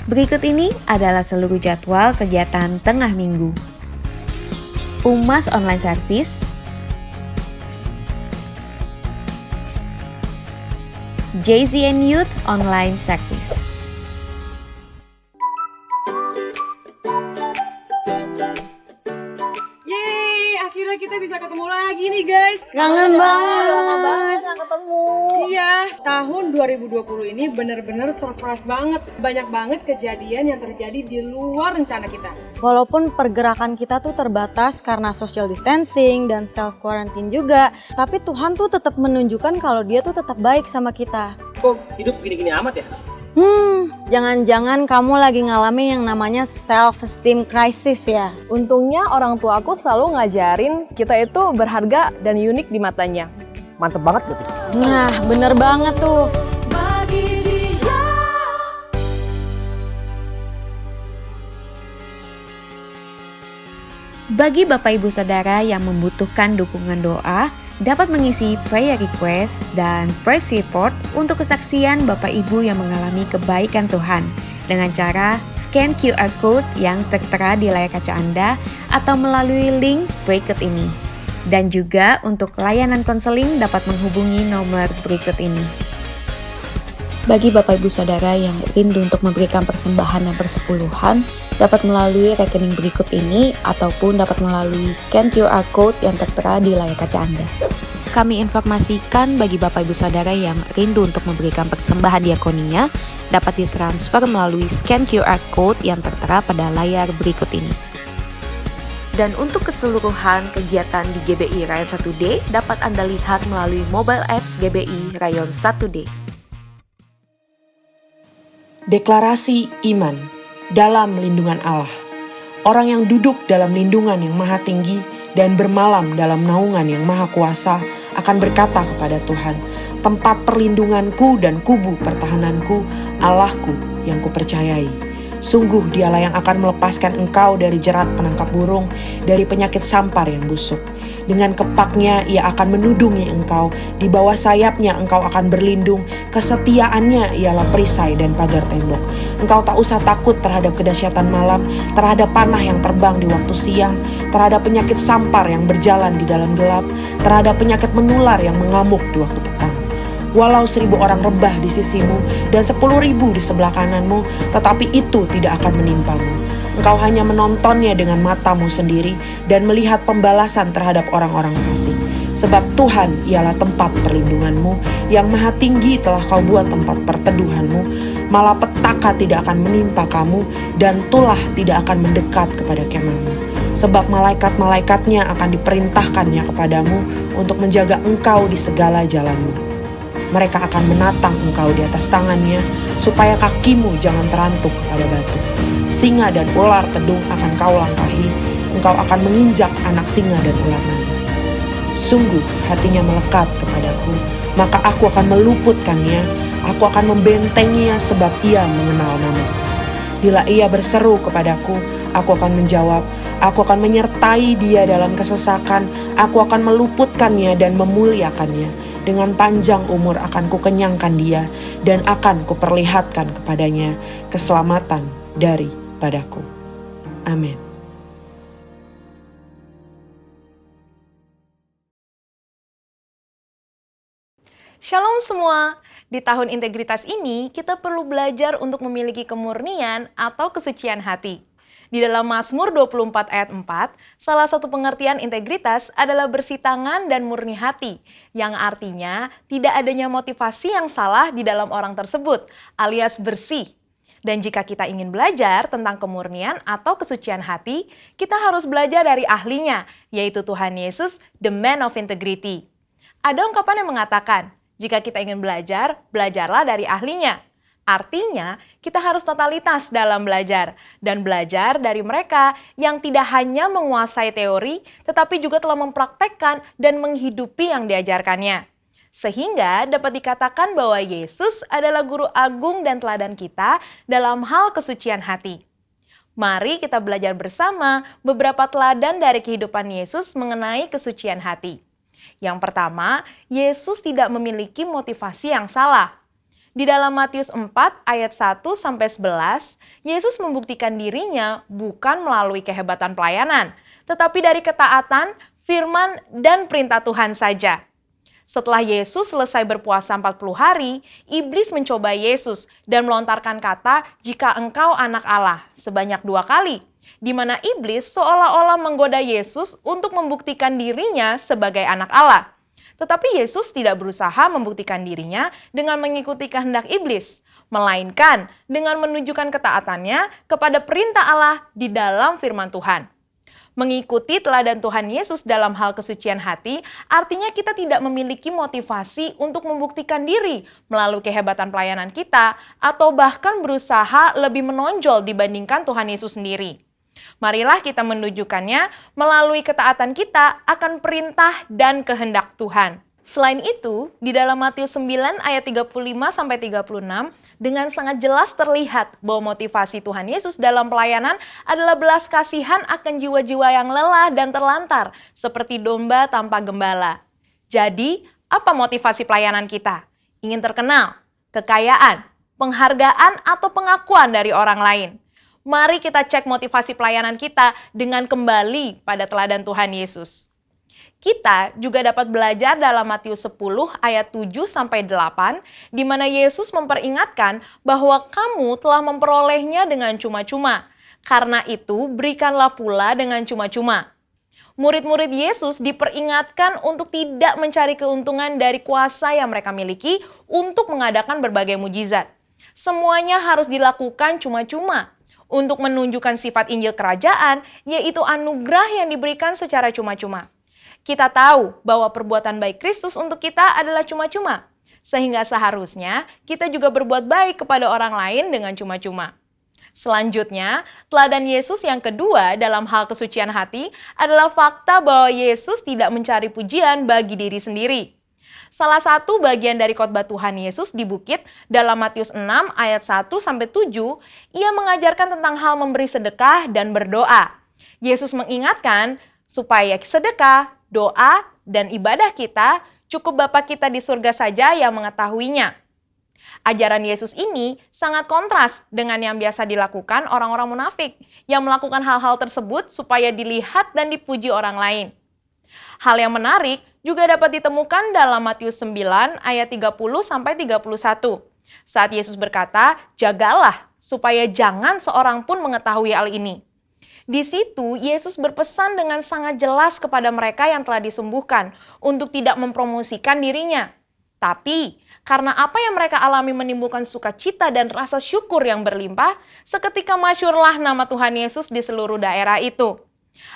Berikut ini adalah seluruh jadwal kegiatan tengah minggu. UMAS Online Service, JZN Youth Online Service. Yeay, akhirnya kita bisa ketemu lagi nih guys. Kangen banget. Lama banget gak ketemu. Iya, tahun 2020 ini bener-bener surprise banget. Banyak banget kejadian yang terjadi di luar rencana kita. Walaupun pergerakan kita tuh terbatas karena social distancing dan self quarantine juga, tapi Tuhan tuh tetap menunjukkan kalau Dia tuh tetap baik sama kita. Kok hidup gini-gini amat ya? Jangan-jangan kamu lagi ngalamin yang namanya self-esteem crisis ya? Untungnya orang tua aku selalu ngajarin kita itu berharga dan unik di matanya. Mantep banget berarti. Nah, bener banget tuh. Bagi Bapak Ibu Saudara yang membutuhkan dukungan doa, dapat mengisi prayer request dan praise report untuk kesaksian Bapak Ibu yang mengalami kebaikan Tuhan dengan cara scan QR code yang tertera di layar kaca Anda atau melalui link berikut ini. Dan juga untuk layanan konseling dapat menghubungi nomor berikut ini. Bagi Bapak Ibu Saudara yang rindu untuk memberikan persembahan dan persepuluhan, dapat melalui rekening berikut ini ataupun dapat melalui scan QR code yang tertera di layar kaca Anda. Kami informasikan bagi Bapak Ibu Saudara yang rindu untuk memberikan persembahan diakonia, dapat ditransfer melalui scan QR code yang tertera pada layar berikut ini. Dan untuk keseluruhan kegiatan di GBI Rayon 1D dapat Anda lihat melalui mobile apps GBI Rayon 1D. Deklarasi iman dalam lindungan Allah. Orang yang duduk dalam lindungan yang maha tinggi dan bermalam dalam naungan yang maha kuasa akan berkata kepada Tuhan, tempat perlindunganku dan kubu pertahananku, Allahku yang kupercayai. Sungguh Dialah yang akan melepaskan engkau dari jerat penangkap burung, dari penyakit sampar yang busuk. Dengan kepaknya Ia akan menudungi engkau, di bawah sayapnya engkau akan berlindung, kesetiaannya ialah perisai dan pagar tembok. Engkau tak usah takut terhadap kedahsyatan malam, terhadap panah yang terbang di waktu siang, terhadap penyakit sampar yang berjalan di dalam gelap, terhadap penyakit menular yang mengamuk di waktu petang. Walau 1000 orang rebah di sisimu dan 10.000 di sebelah kananmu, tetapi itu tidak akan menimpamu. Engkau hanya menontonnya dengan matamu sendiri dan melihat pembalasan terhadap orang-orang fasik. Sebab Tuhan ialah tempat perlindunganmu, yang maha tinggi telah kau buat tempat perteduhanmu. Malapetaka tidak akan menimpa kamu dan tulah tidak akan mendekat kepada kemahmu. Sebab malaikat-malaikatnya akan diperintahkannya kepadamu untuk menjaga engkau di segala jalanmu. Mereka akan menatang engkau di atas tangannya, supaya kakimu jangan terantuk pada batu. Singa dan ular tedung akan kau langkahi, engkau akan menginjak anak singa dan ular naga. Sungguh hatinya melekat kepadaku, maka aku akan meluputkannya, aku akan membentenginya sebab ia mengenal namaku. Bila ia berseru kepadaku, aku akan menjawab, aku akan menyertai dia dalam kesesakan, aku akan meluputkannya dan memuliakannya. Dengan panjang umur akan kukenyangkan dia dan akan kuperlihatkan kepadanya keselamatan daripadaku. Amin. Shalom semua. Di tahun integritas ini, kita perlu belajar untuk memiliki kemurnian atau kesucian hati. Di dalam Mazmur 24 ayat 4, salah satu pengertian integritas adalah bersih tangan dan murni hati, yang artinya tidak adanya motivasi yang salah di dalam orang tersebut, alias bersih. Dan jika kita ingin belajar tentang kemurnian atau kesucian hati, kita harus belajar dari ahlinya, yaitu Tuhan Yesus, the man of integrity. Ada ungkapan yang mengatakan, jika kita ingin belajar, belajarlah dari ahlinya. Artinya, kita harus totalitas dalam belajar dan belajar dari mereka yang tidak hanya menguasai teori, tetapi juga telah mempraktekkan dan menghidupi yang diajarkannya. Sehingga dapat dikatakan bahwa Yesus adalah guru agung dan teladan kita dalam hal kesucian hati. Mari kita belajar bersama beberapa teladan dari kehidupan Yesus mengenai kesucian hati. Yang pertama, Yesus tidak memiliki motivasi yang salah. Di dalam Matius 4 ayat 1-11, Yesus membuktikan dirinya bukan melalui kehebatan pelayanan, tetapi dari ketaatan, firman, dan perintah Tuhan saja. Setelah Yesus selesai berpuasa 40 hari, iblis mencoba Yesus dan melontarkan kata, "Jika engkau anak Allah," sebanyak 2 kali, di mana iblis seolah-olah menggoda Yesus untuk membuktikan dirinya sebagai anak Allah. Tetapi Yesus tidak berusaha membuktikan dirinya dengan mengikuti kehendak iblis, melainkan dengan menunjukkan ketaatannya kepada perintah Allah di dalam firman Tuhan. Mengikuti teladan Tuhan Yesus dalam hal kesucian hati, artinya kita tidak memiliki motivasi untuk membuktikan diri melalui kehebatan pelayanan kita, atau bahkan berusaha lebih menonjol dibandingkan Tuhan Yesus sendiri. Marilah kita menunjukkannya melalui ketaatan kita akan perintah dan kehendak Tuhan. Selain itu, di dalam Matius 9 ayat 35-36, dengan sangat jelas terlihat bahwa motivasi Tuhan Yesus dalam pelayanan adalah belas kasihan akan jiwa-jiwa yang lelah dan terlantar, seperti domba tanpa gembala. Jadi, apa motivasi pelayanan kita? Ingin terkenal, kekayaan, penghargaan, atau pengakuan dari orang lain? Mari kita cek motivasi pelayanan kita dengan kembali pada teladan Tuhan Yesus. Kita juga dapat belajar dalam Matius 10 ayat 7-8, di mana Yesus memperingatkan bahwa kamu telah memperolehnya dengan cuma-cuma. Karena itu, berikanlah pula dengan cuma-cuma. Murid-murid Yesus diperingatkan untuk tidak mencari keuntungan dari kuasa yang mereka miliki untuk mengadakan berbagai mujizat. Semuanya harus dilakukan cuma-cuma untuk menunjukkan sifat Injil Kerajaan, yaitu anugerah yang diberikan secara cuma-cuma. Kita tahu bahwa perbuatan baik Kristus untuk kita adalah cuma-cuma, sehingga seharusnya kita juga berbuat baik kepada orang lain dengan cuma-cuma. Selanjutnya, teladan Yesus yang kedua dalam hal kesucian hati adalah fakta bahwa Yesus tidak mencari pujian bagi diri sendiri. Salah satu bagian dari khotbah Tuhan Yesus di bukit dalam Matius 6 ayat 1-7, ia mengajarkan tentang hal memberi sedekah dan berdoa. Yesus mengingatkan supaya sedekah, doa, dan ibadah kita cukup Bapa kita di surga saja yang mengetahuinya. Ajaran Yesus ini sangat kontras dengan yang biasa dilakukan orang-orang munafik yang melakukan hal-hal tersebut supaya dilihat dan dipuji orang lain. Hal yang menarik juga dapat ditemukan dalam Matius 9 ayat 30-31. Saat Yesus berkata, "Jagalah supaya jangan seorang pun mengetahui hal ini." Di situ, Yesus berpesan dengan sangat jelas kepada mereka yang telah disembuhkan untuk tidak mempromosikan dirinya. Tapi, karena apa yang mereka alami menimbulkan sukacita dan rasa syukur yang berlimpah, seketika masyhurlah nama Tuhan Yesus di seluruh daerah itu.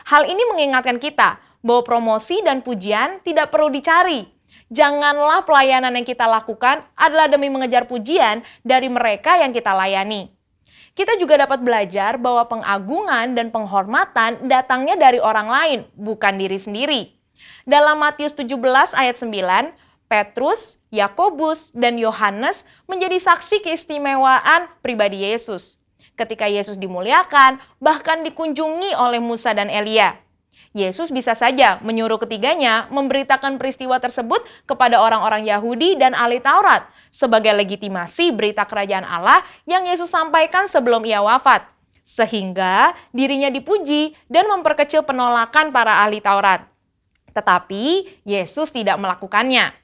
Hal ini mengingatkan kita bahwa promosi dan pujian tidak perlu dicari. Janganlah pelayanan yang kita lakukan adalah demi mengejar pujian dari mereka yang kita layani. Kita juga dapat belajar bahwa pengagungan dan penghormatan datangnya dari orang lain, bukan diri sendiri. Dalam Matius 17 ayat 9, Petrus, Yakobus, dan Yohanes menjadi saksi keistimewaan pribadi Yesus. Ketika Yesus dimuliakan, bahkan dikunjungi oleh Musa dan Elia. Yesus bisa saja menyuruh ketiganya memberitakan peristiwa tersebut kepada orang-orang Yahudi dan ahli Taurat sebagai legitimasi berita kerajaan Allah yang Yesus sampaikan sebelum ia wafat, sehingga dirinya dipuji dan memperkecil penolakan para ahli Taurat. Tetapi Yesus tidak melakukannya.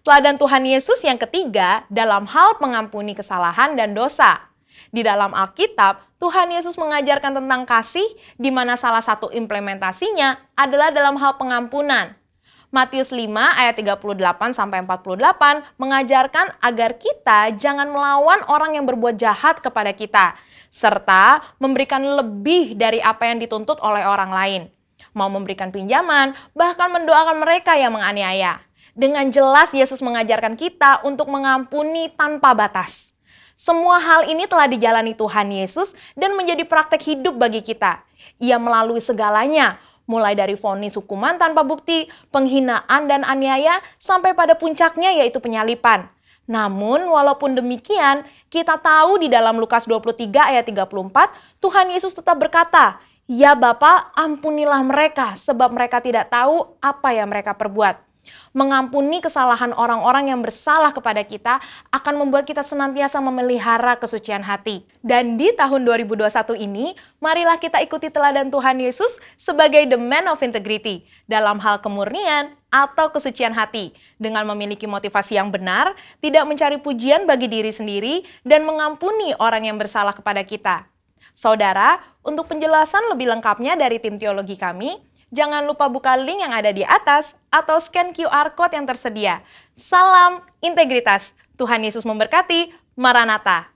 Teladan Tuhan Yesus yang ketiga dalam hal mengampuni kesalahan dan dosa. Di dalam Alkitab, Tuhan Yesus mengajarkan tentang kasih, di mana salah satu implementasinya adalah dalam hal pengampunan. Matius 5 ayat 38-48 mengajarkan agar kita jangan melawan orang yang berbuat jahat kepada kita, serta memberikan lebih dari apa yang dituntut oleh orang lain. Mau memberikan pinjaman, bahkan mendoakan mereka yang menganiaya. Dengan jelas Yesus mengajarkan kita untuk mengampuni tanpa batas. Semua hal ini telah dijalani Tuhan Yesus dan menjadi praktek hidup bagi kita. Ia melalui segalanya, mulai dari vonis hukuman tanpa bukti, penghinaan dan aniaya, sampai pada puncaknya yaitu penyalipan. Namun, walaupun demikian, kita tahu di dalam Lukas 23 ayat 34, Tuhan Yesus tetap berkata, "Ya Bapa, ampunilah mereka, sebab mereka tidak tahu apa yang mereka perbuat." Mengampuni kesalahan orang-orang yang bersalah kepada kita akan membuat kita senantiasa memelihara kesucian hati. Dan di tahun 2021 ini, marilah kita ikuti teladan Tuhan Yesus sebagai the man of integrity dalam hal kemurnian atau kesucian hati, dengan memiliki motivasi yang benar, tidak mencari pujian bagi diri sendiri, dan mengampuni orang yang bersalah kepada kita. Saudara, untuk penjelasan lebih lengkapnya dari tim teologi kami, jangan lupa buka link yang ada di atas atau scan QR Code yang tersedia. Salam integritas. Tuhan Yesus memberkati. Maranatha.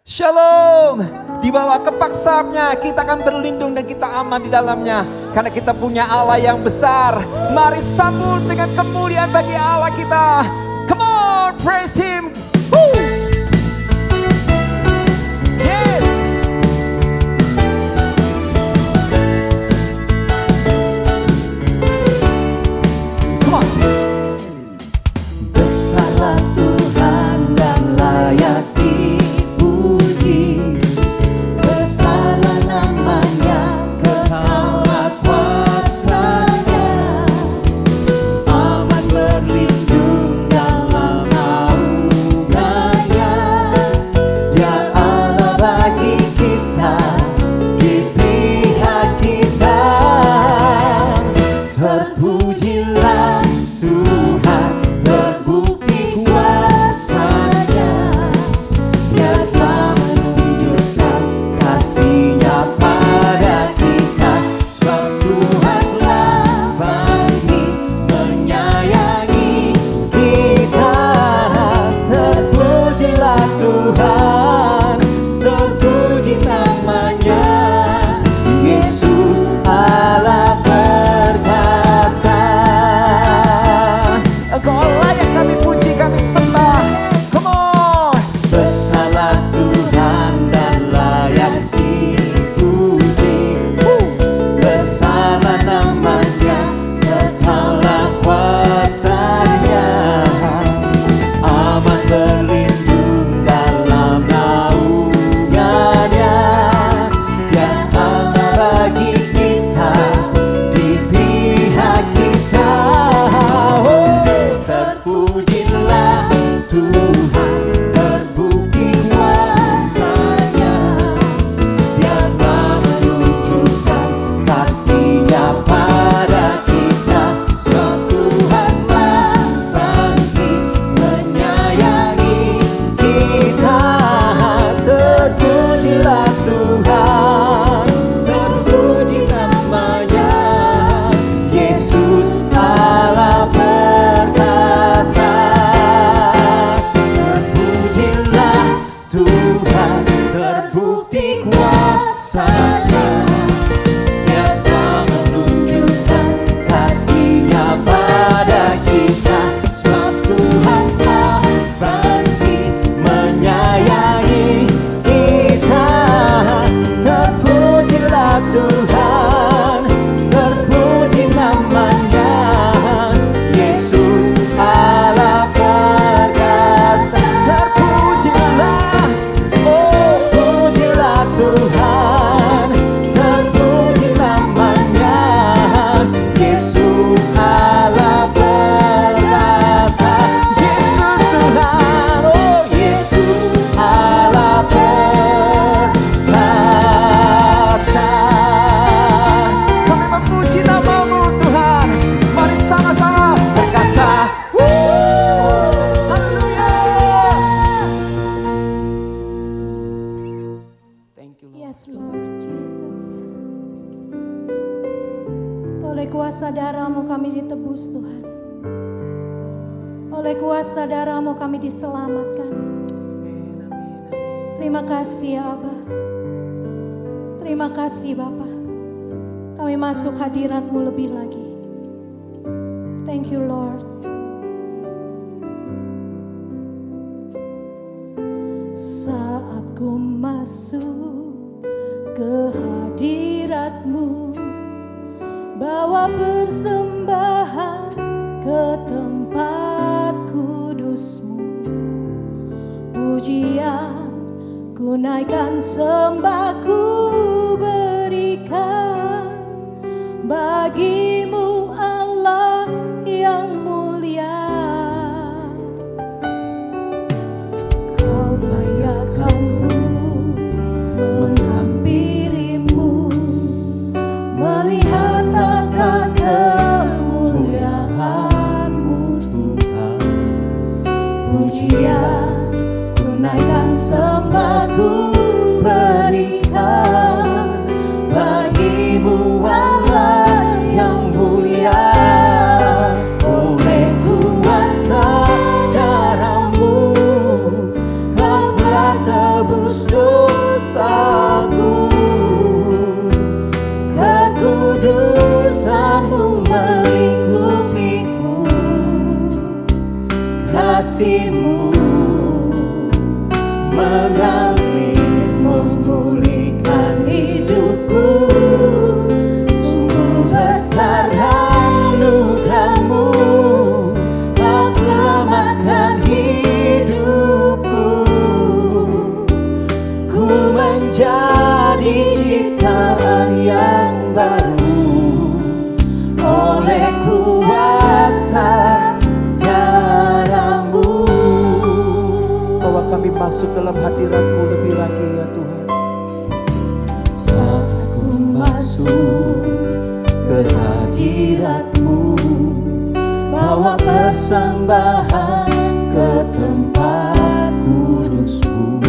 Shalom. Di bawah kepak sayapnya kita akan berlindung dan kita aman di dalamnya. Karena kita punya Allah yang besar. Mari sambut dengan kemuliaan bagi Allah kita. Come on, praise Him. Woo! Yes. Come on. Besarlah Tuhan dan layak dipuji. Besarlah namanya, kekallah kuasanya. Amat berlindung dalam naungannya. Dia Allah bagi kita, di pihak kita. Terpujilah Tuhan, terbukti kuasanya. Dia telah menunjukkan kasih-Nya pada kita. Sebab Tuhanlah bangkit menyayangi kita. Terpujilah Tuhan, terpuji namanya. Yesus Allah perkasa. Engkau layak kami puji, kami sembah. Come on. Besarlah Tuhan dan layak dipuji. Besarlah namanya, kekallah kuasanya. Amat berlindung dalam naungannya. Yang Allah bagi kita, di pihak kita. Oh, terpujilah Tuhan, terbukti kuasanya. Dia telah menunjukkan kasih-Nya pada kita. Sebab Tuhanlah bangkit menyayangi kita. Terpujilah Tuhan, terpuji namanya. Yesus Allah perkasa. Terpujilah Tuhan, terbukti kuasanya. Dia telah menunjukkan kasih-Nya pada kita. Sebab Tuhanlah bangkit menyayangi kita. Terpujilah Tuhan, terpuji namanya. Yesus Allah perkasa. Terpujilah, oh pujilah Tuhan, terpuji namanya. Yesus Allah perkasa. Yesus Tuhan, oh Yesus Allah perkasa. Kami memuji nama-Mu Tuhan. Mari sama-sama perkasa. Haleluya. Thank you Lord. Yes, Lord Jesus. Oleh kuasa darah-Mu kami ditebus Tuhan. Oleh kuasa darah-Mu kami diselamatkan. Terima kasih ya Abah. Terima kasih Bapa. Kami masuk hadirat-Mu lebih lagi. Thank you Lord. Saat ku masuk ke hadirat-Mu, bawa persembahan ke tempat kudus-Mu. Pujian ku naikkan, sembahku pujian, tunaikan sembahku berikan bagimu Allah yang mulia. Oleh kuasa darahmu kau telah tebus dosaku, kekudusanmu melingkupiku, kasihmu mengalir memulihkan hidupku. Sungguh besar anugerahmu, kau selamatkan hidupku. Ku menjadi ciptaan yang baru oleh kuasa darahmu. Bahwa kami masuk dalam hadirat-Mu lebih lagi ya Tuhan. Saat ku masuk ke hadirat-Mu, bawa persembahan ke tempat kudus-Mu.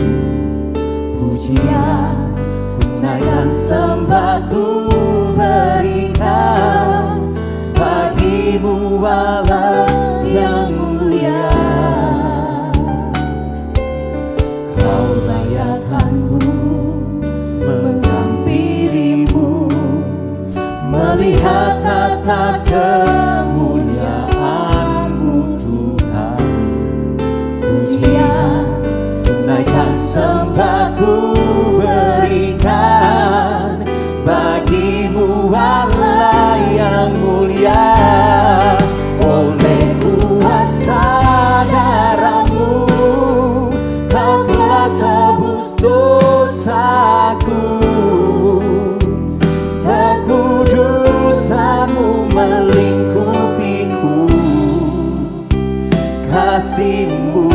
Pujian, tunaikan sembahku berikan bagimu Allah yang mulia. Kau layakkanku menghampirimu, melihat tata kemuliaan-Mu Tuhan. Pujian, tunaikan sembahku berikan bagimu Allah yang mulia. Oleh kuasa darahmu kau telah tebus dosaku, kekudusanmu melingkupiku, kasihmu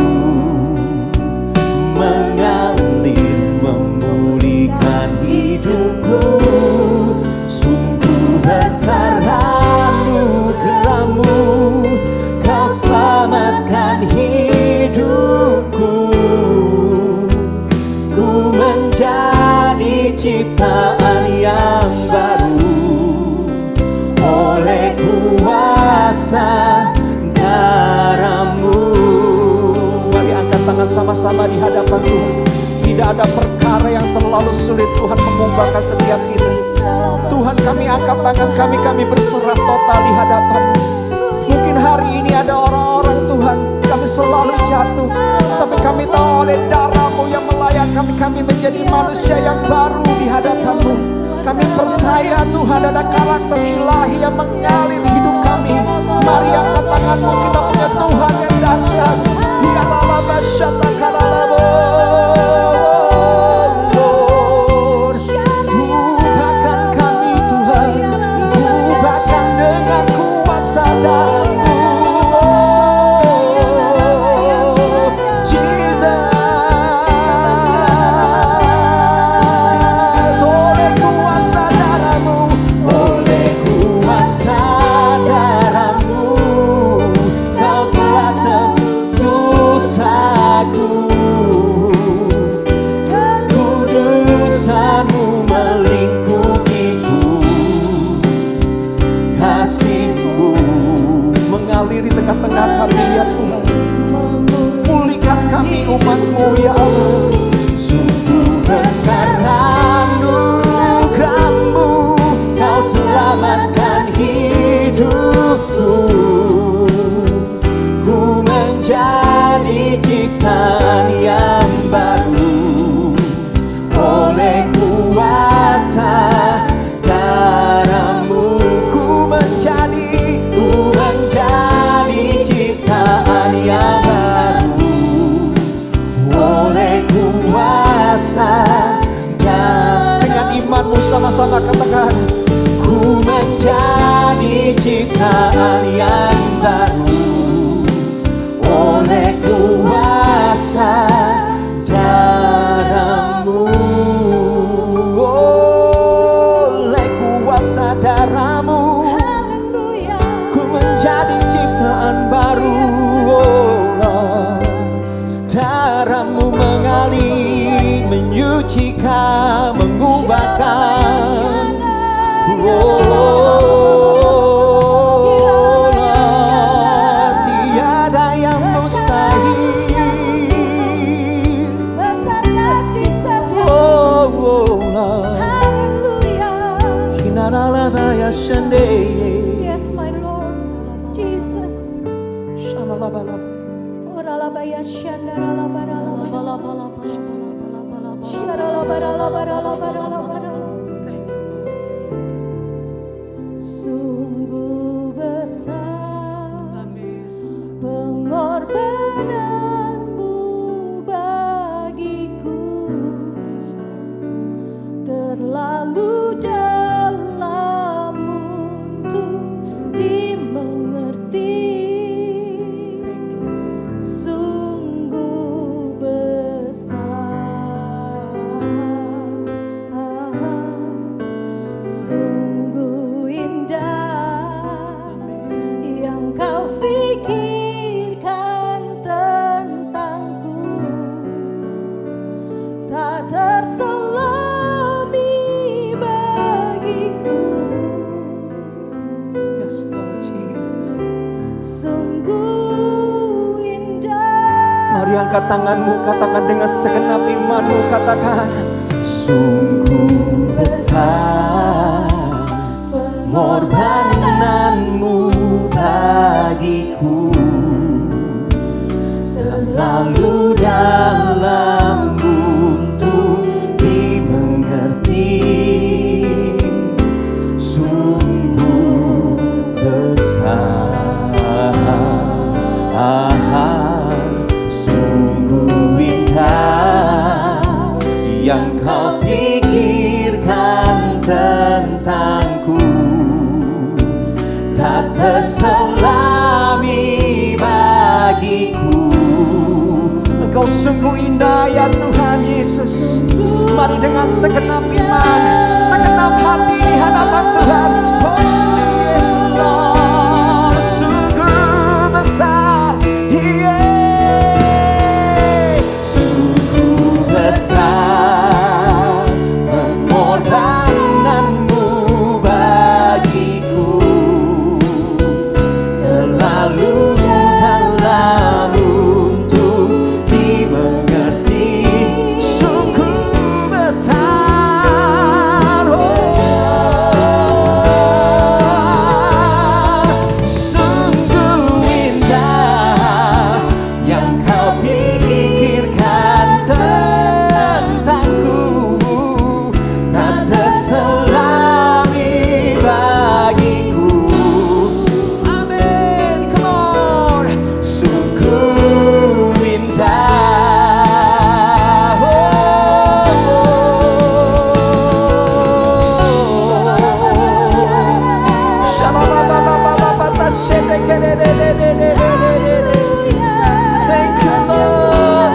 mengalir memulihkan hidupku. Sungguh besar anugerahmu, kau selamatkan hidupku. Ku menjadi ciptaan yang baru oleh kuasa darahmu. Mari angkat tangan sama-sama di hadapan Tuhan. Tidak ada perkara yang terlalu sulit Tuhan mengubahkan setiap kita. Tuhan, kami angkat tangan kami berserah total di hadapan-Mu. Mungkin hari ini ada orang-orang Tuhan, kami selalu jatuh, tapi kami tahu oleh darah-Mu yang melayakkan kami menjadi manusia yang baru di hadapan-Mu. Kami percaya Tuhan ada karakter ilahi yang mengalir hidup kami. Mari angkat tangan-Mu, kita punya Tuhan yang dahsyat. Dia lala basyata karalabo. Ubahkan kami Tuhan, ubahkan dengan kuasa darah-Mu. Jesus, oleh kuasa darah-Mu, Oleh kuasa darahmu Oralabaya shandaralabaralaba. Sharalabaralabaralabaralabarala. Sungguh besar pengorbananmu bagiku, terlalu dalam untuk dimengerti. Sungguh besar, sungguh indah yang kau pikirkan tentangku, tak terselami bagiku. Yes, Lord Jesus. Sungguh indah. Mari angkat tanganmu, katakan dengan segenap imanmu, katakan sungguh besar pengorbananmu bagiku, terlalu dalam untuk dimengerti. Sungguh besar, sungguh indah yang kau pikirkan tentangku, tak terselami bagiku. Engkau sungguh indah ya Tuhan Yesus. Mari dengan segenap iman, segenap hati di hadapan Tuhan. Oh yes Lord, sungguh besar, yeah. Sungguh besar pengorbananmu bagiku, terlalu dalam untuk dimengerti. Sungguh besar, sungguh indah yang kau pikirkan tentangku, tak terselami bagiku. Amin, come on. Sungguh indah, thank you Lord,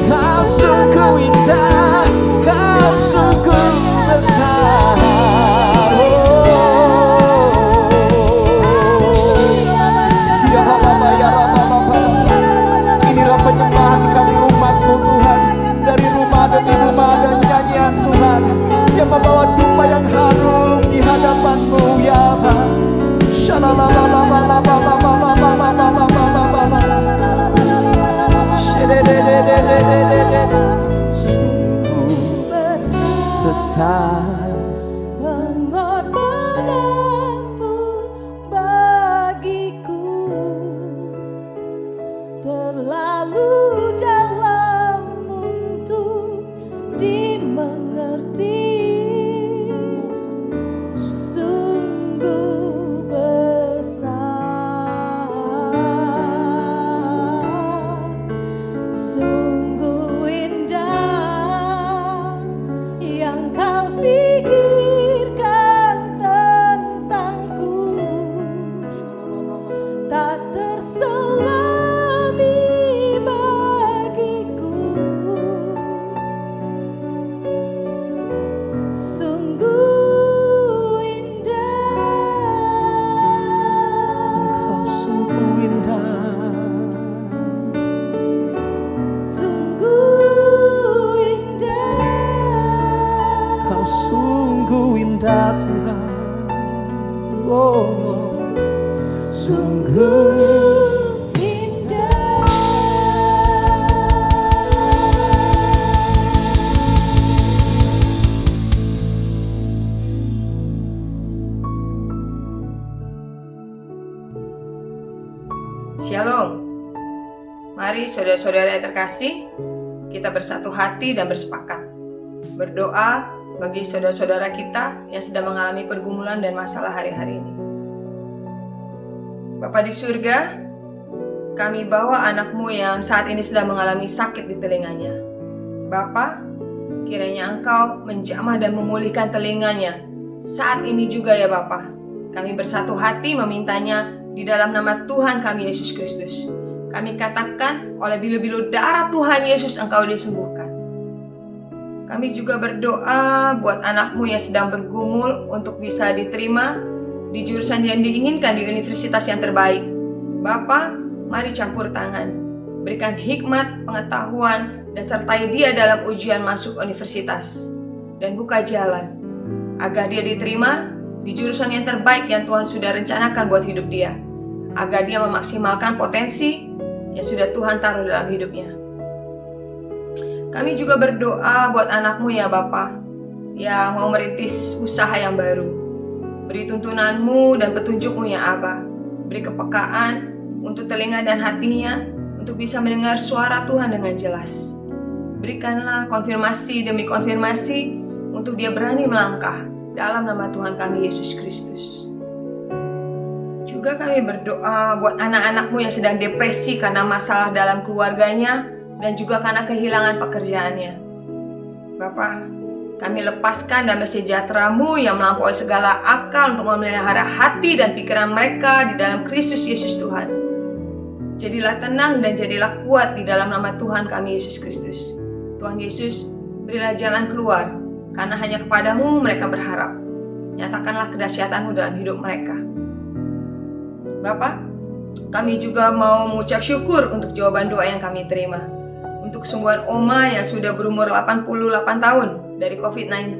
Kau sungguh indah, Kau sungguh besar. Inilah penyembahan kami umat-Mu Tuhan, dari rumah demi rumah dan nyanyian Tuhan, yang membawa dupa yang harum di hadapan-Mu ya Allah. Sungguh besar Pengorbananmu bagiku, terlalu dalam untuk dimengerti. Sungguh besar, sungguh indah yang kau pikirkan tentangku, tak terselami bagiku. Sungguh indah, Engkau sungguh indah, sungguh indah, Kau sungguh indah Tuhan. Oh, sungguh indah. Shalom. Mari saudara-saudara yang terkasih, kita bersatu hati dan bersepakat berdoa bagi saudara-saudara kita yang sedang mengalami pergumulan dan masalah hari-hari ini. Bapa di surga, kami bawa anakmu yang saat ini sedang mengalami sakit di telinganya. Bapa, kiranya Engkau menjamah dan memulihkan telinganya saat ini juga ya Bapa. Kami bersatu hati memintanya di dalam nama Tuhan kami Yesus Kristus. Kami katakan oleh bilu-bilu darah Tuhan Yesus Engkau disembuhkan. Kami juga berdoa buat anakmu yang sedang bergumul untuk bisa diterima di jurusan yang diinginkan di universitas yang terbaik. Bapa, mari campur tangan. Berikan hikmat, pengetahuan, dan sertai dia dalam ujian masuk universitas. Dan buka jalan agar dia diterima di jurusan yang terbaik yang Tuhan sudah rencanakan buat hidup dia. Agar dia memaksimalkan potensi yang sudah Tuhan taruh dalam hidupnya. Kami juga berdoa buat anakmu ya Bapa, yang mau merintis usaha yang baru. Beri tuntunanmu dan petunjukmu ya Aba. Beri kepekaan untuk telinga dan hatinya untuk bisa mendengar suara Tuhan dengan jelas. Berikanlah konfirmasi demi konfirmasi untuk dia berani melangkah dalam nama Tuhan kami Yesus Kristus. Juga kami berdoa buat anak-anakmu yang sedang depresi karena masalah dalam keluarganya dan juga karena kehilangan pekerjaannya. Bapa, kami lepaskan damai sejahtera-Mu yang melampaui segala akal untuk memelihara hati dan pikiran mereka di dalam Kristus Yesus Tuhan. Jadilah tenang dan jadilah kuat di dalam nama Tuhan kami Yesus Kristus. Tuhan Yesus, berilah jalan keluar, karena hanya kepadamu mereka berharap. Nyatakanlah kedahsyatan-Mu dalam hidup mereka. Bapak, kami juga mau mengucap syukur untuk jawaban doa yang kami terima. Untuk kesembuhan Oma yang sudah berumur 88 tahun dari COVID-19.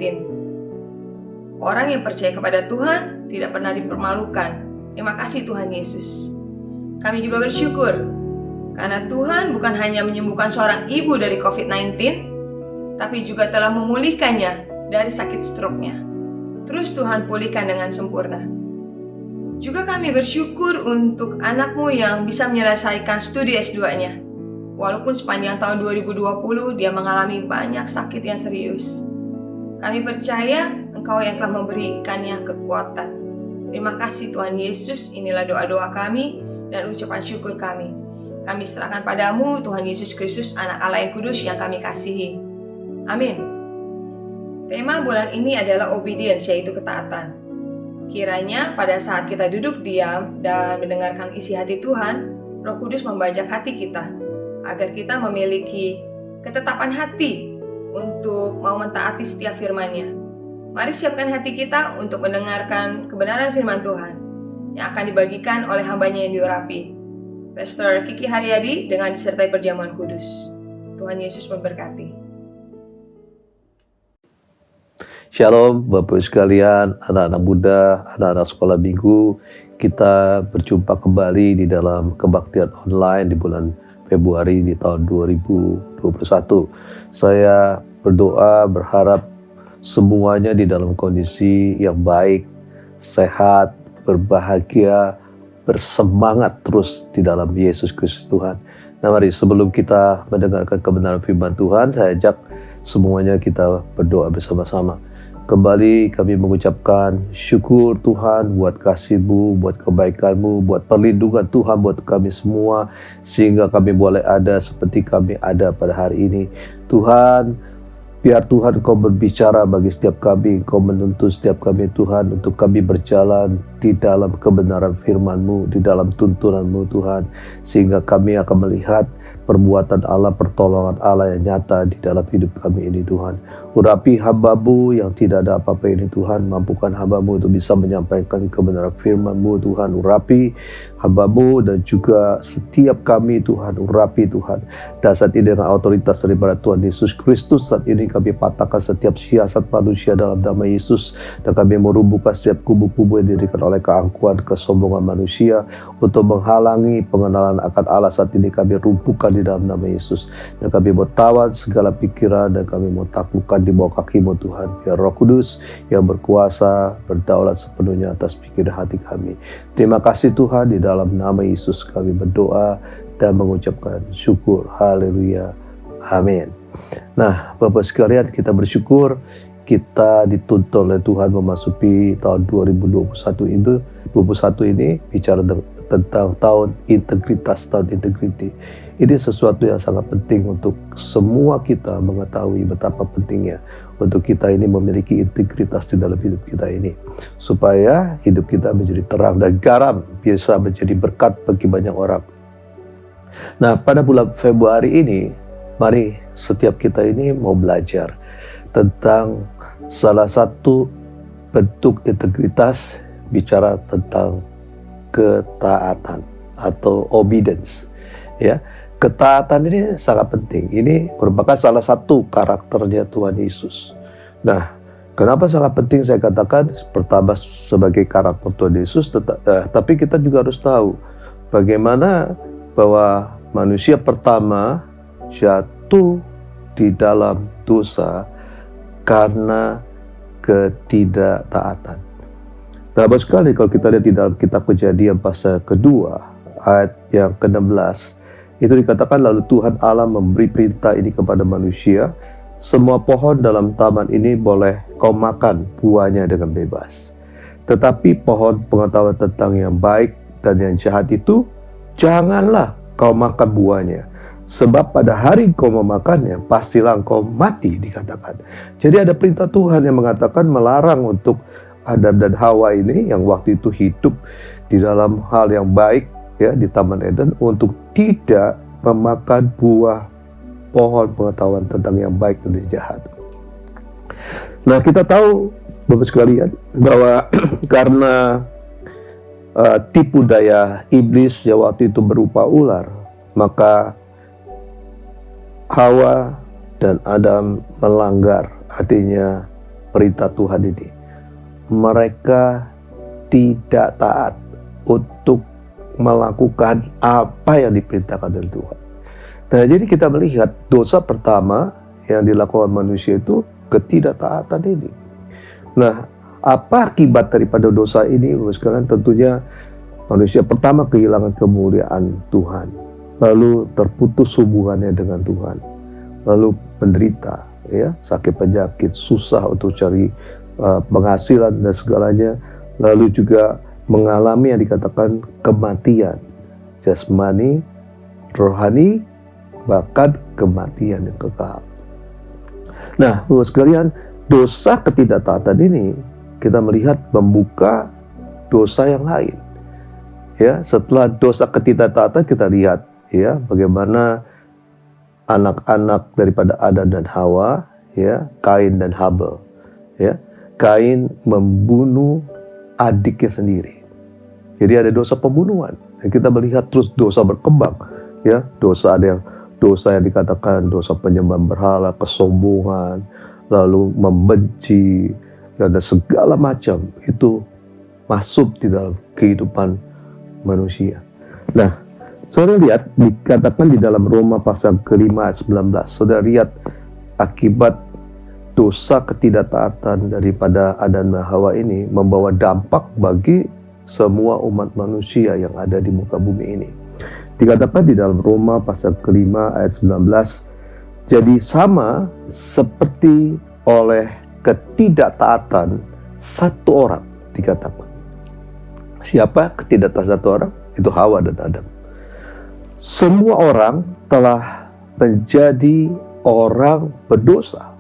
Orang yang percaya kepada Tuhan tidak pernah dipermalukan. Terima kasih Tuhan Yesus. Kami juga bersyukur karena Tuhan bukan hanya menyembuhkan seorang ibu dari COVID-19, tapi juga telah memulihkannya dari sakit stroke-nya. Terus Tuhan pulihkan dengan sempurna. Juga kami bersyukur untuk anakmu yang bisa menyelesaikan studi S2-nya. Walaupun sepanjang tahun 2020 dia mengalami banyak sakit yang serius. Kami percaya Engkau yang telah memberikannya kekuatan. Terima kasih Tuhan Yesus, inilah doa-doa kami dan ucapan syukur kami. Kami serahkan padamu Tuhan Yesus Kristus, Anak Allah yang kudus yang kami kasihi. Amin. Tema bulan ini adalah obedience, yaitu ketaatan. Kiranya pada saat kita duduk diam dan mendengarkan isi hati Tuhan, Roh Kudus membajak hati kita, agar kita memiliki ketetapan hati untuk mau mentaati setiap firman-Nya. Mari siapkan hati kita untuk mendengarkan kebenaran firman Tuhan yang akan dibagikan oleh hamba-Nya yang diurapi, Pastor Kiki Haryadi dengan disertai perjamuan kudus. Tuhan Yesus memberkati. Shalom Bapak Ibu sekalian, anak-anak muda, anak-anak sekolah minggu. Kita berjumpa kembali di dalam kebaktian online di bulan Februari di tahun 2021. Saya berdoa berharap semuanya di dalam kondisi yang baik, sehat, berbahagia, bersemangat terus di dalam Yesus Kristus Tuhan. Nah mari sebelum kita mendengarkan kebenaran firman Tuhan, saya ajak semuanya kita berdoa bersama-sama. Kembali kami mengucapkan syukur Tuhan buat kasih-Mu, buat kebaikan-Mu, buat perlindungan Tuhan buat kami semua, sehingga kami boleh ada seperti kami ada pada hari ini. Tuhan, biar Tuhan Kau berbicara bagi setiap kami, Kau menuntun setiap kami Tuhan, untuk kami berjalan di dalam kebenaran firman-Mu, di dalam tuntunan-Mu Tuhan, sehingga kami akan melihat perbuatan Allah, pertolongan Allah yang nyata di dalam hidup kami ini Tuhan. Urapi hamba-Mu yang tidak ada apa-apa ini Tuhan, mampukan hamba-Mu untuk bisa menyampaikan kebenaran firman-Mu Tuhan. Urapi hamba-Mu dan juga setiap kami Tuhan, urapi Tuhan. Dan saat ini dengan otoritas daripada Tuhan Yesus Kristus, saat ini kami patahkan setiap siasat manusia dalam nama Yesus, dan kami merubuhkan setiap kubu-kubu yang didirikan oleh keangkuhan, kesombongan manusia untuk menghalangi pengenalan akan Allah. Saat ini kami rumpuhkan di dalam nama Yesus, dan kami mau tawan segala pikiran, dan kami mau taklukkan di bawah kaki-Mu Tuhan. Biar Roh Kudus yang berkuasa berdaulat sepenuhnya atas pikiran hati kami. Terima kasih Tuhan, di dalam nama Yesus kami berdoa dan mengucapkan syukur. Haleluya. Amin. Nah, Bapak sekalian, kita bersyukur kita dituntun oleh Tuhan memasuki tahun 2021 ini bicara tentang tahun integritas, tahun integrity. Ini sesuatu yang sangat penting untuk semua kita mengetahui betapa pentingnya untuk kita ini memiliki integritas di dalam hidup kita ini, supaya hidup kita menjadi terang dan garam, bisa menjadi berkat bagi banyak orang. Nah, pada bulan Februari ini, mari setiap kita ini mau belajar tentang salah satu bentuk integritas, bicara tentang ketaatan atau obedience. Ya, ketaatan ini sangat penting. Ini merupakan salah satu karakternya Tuhan Yesus. Nah, kenapa sangat penting saya katakan? Pertama sebagai karakter Tuhan Yesus, tapi kita juga harus tahu bagaimana bahwa manusia pertama jatuh di dalam dosa karena ketidaktaatan. Nah, Bapak sekali, kalau kita lihat di dalam kitab Kejadian pasal kedua ayat yang ke-16, itu dikatakan, lalu Tuhan Allah memberi perintah ini kepada manusia, semua pohon dalam taman ini boleh kau makan buahnya dengan bebas, tetapi pohon pengetahuan tentang yang baik dan yang jahat itu janganlah kau makan buahnya, sebab pada hari kau memakannya, pastilah kau mati, dikatakan. Jadi ada perintah Tuhan yang mengatakan melarang untuk Adam dan Hawa ini yang waktu itu hidup di dalam hal yang baik, ya, di Taman Eden, untuk tidak memakan buah pohon pengetahuan tentang yang baik dan yang jahat. Nah, kita tahu Bapak sekalian bahwa karena tipu daya iblis yang waktu itu berupa ular, maka Hawa dan Adam melanggar, artinya perintah Tuhan ini. Mereka tidak taat untuk melakukan apa yang diperintahkan oleh Tuhan. Nah, jadi kita melihat dosa pertama yang dilakukan manusia itu ketidaktaatan ini. Nah, apa akibat daripada dosa ini? Sekarang tentunya manusia pertama kehilangan kemuliaan Tuhan, lalu terputus hubungannya dengan Tuhan, lalu menderita, ya, sakit penyakit, susah untuk cari penghasilan dan segalanya, lalu juga mengalami yang dikatakan kematian jasmani, rohani, bahkan kematian yang kekal. Nah, Bapak sekalian, dosa ketidaktaatan ini kita melihat membuka dosa yang lain. Ya, setelah dosa ketidaktaatan kita lihat, ya, bagaimana anak-anak daripada Adam dan Hawa, ya, Kain dan Habel, ya. Kain membunuh adiknya sendiri. Jadi ada dosa pembunuhan. Dan kita melihat terus dosa berkembang, ya. Dosa yang dikatakan dosa penyembahan berhala, kesombongan, lalu membenci, dan segala macam itu masuk di dalam kehidupan manusia. Nah, saudara lihat dikatakan di dalam Roma pasal ke-5 ayat 19. Saudara lihat akibat dosa ketidaktaatan daripada Adam dan Hawa ini membawa dampak bagi semua umat manusia yang ada di muka bumi ini. Dikatakan di dalam Roma pasal ke-5 ayat 19, jadi sama seperti oleh ketidaktaatan satu orang, dikatakan. Siapa ketidaktaatan satu orang? Itu Hawa dan Adam. Semua orang telah menjadi orang berdosa.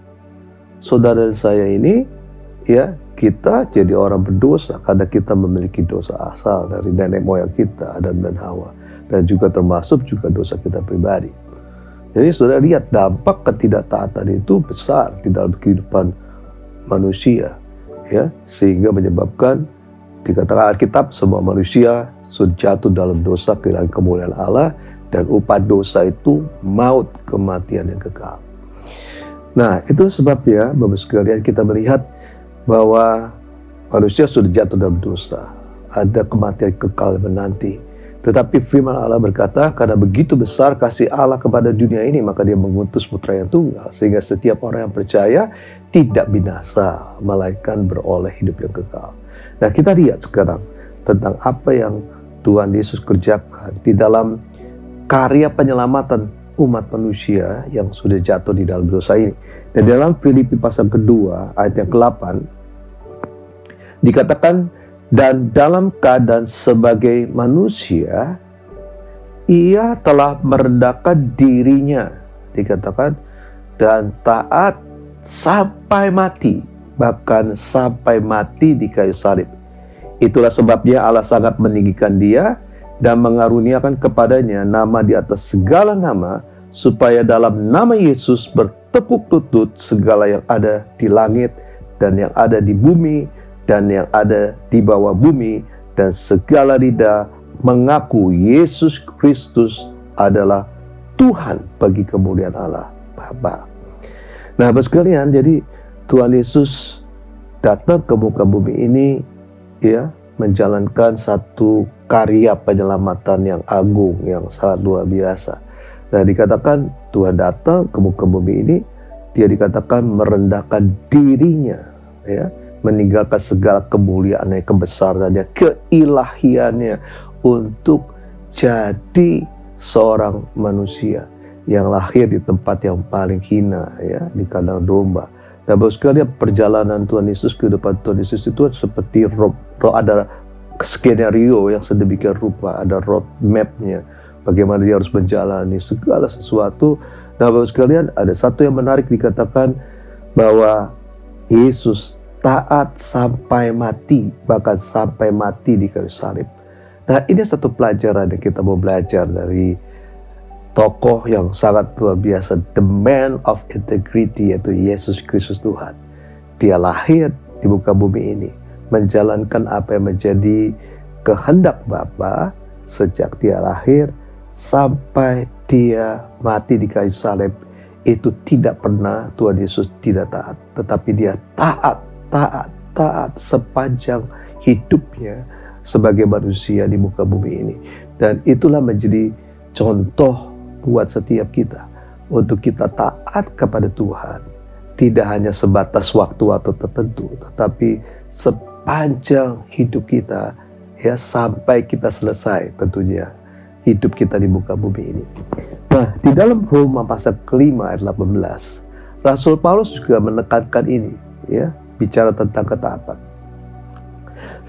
Saudara dan saya ini, ya, kita jadi orang berdosa karena kita memiliki dosa asal dari nenek moyang kita, Adam dan Hawa, dan juga termasuk juga dosa kita pribadi. Jadi saudara lihat dampak ketidaktaatan itu besar di dalam kehidupan manusia, ya, sehingga menyebabkan dikatakan Alkitab semua manusia sudah jatuh dalam dosa, kehilangan kemuliaan Allah, dan upah dosa itu maut, kematian yang kekal. Nah, itu sebabnya Bapak sekalian kita melihat bahwa manusia sudah jatuh dalam dosa. ada kematian kekal menanti. Tetapi firman Allah berkata, karena begitu besar kasih Allah kepada dunia ini, maka dia mengutus putra yang tunggal, sehingga setiap orang yang percaya tidak binasa, melainkan beroleh hidup yang kekal. Nah, kita lihat sekarang tentang apa yang Tuhan Yesus kerjakan di dalam karya penyelamatan umat manusia yang sudah jatuh di dalam dosa ini. Dan dalam Filipi pasal kedua ayat yang ke-8 dikatakan, dan dalam keadaan sebagai manusia ia telah merendahkan dirinya, dikatakan, dan taat sampai mati, bahkan sampai mati di kayu salib. Itulah sebabnya Allah sangat meninggikan dia dan mengaruniakan kepadanya nama di atas segala nama, supaya dalam nama Yesus bertekuk lutut segala yang ada di langit dan yang ada di bumi dan yang ada di bawah bumi, dan segala lidah mengaku Yesus Kristus adalah Tuhan bagi kemuliaan Allah Bapa. Nah, Bapak sekalian, jadi Tuhan Yesus datang ke muka bumi ini, ya, menjalankan satu karya penyelamatan yang agung, yang sangat luar biasa. Nah, dikatakan Tuhan datang ke muka bumi ini, dia dikatakan merendahkan dirinya, ya, meninggalkan segala kemuliaannya, kebesarannya, keilahiannya untuk jadi seorang manusia yang lahir di tempat yang paling hina, ya, di kandang domba. Dan Bapak sekalian, perjalanan Tuhan Yesus ke depan Tuhan Yesus itu seperti ada skenario yang sedemikian rupa, ada road map-nya, bagaimana dia harus menjalani segala sesuatu. Nah, Bapak sekalian, ada satu yang menarik, dikatakan bahwa Yesus taat sampai mati, bahkan sampai mati di kayu salib. Nah, ini satu pelajaran yang kita mau belajar dari tokoh yang sangat luar biasa, the man of integrity, yaitu Yesus Kristus Tuhan. Dia lahir di muka bumi ini, menjalankan apa yang menjadi kehendak Bapa sejak dia lahir sampai dia mati di kayu salib. Itu tidak pernah Tuhan Yesus tidak taat, tetapi dia taat sepanjang hidupnya sebagai manusia di muka bumi ini. Dan itulah menjadi contoh buat setiap kita, untuk kita taat kepada Tuhan, tidak hanya sebatas waktu-waktu tertentu, tetapi sepanjang hidup kita, ya, sampai kita selesai tentunya hidup kita di muka bumi ini. Nah, di dalam Roma pasal kelima ayat 18, Rasul Paulus juga menekankan ini, ya, bicara tentang ketaatan.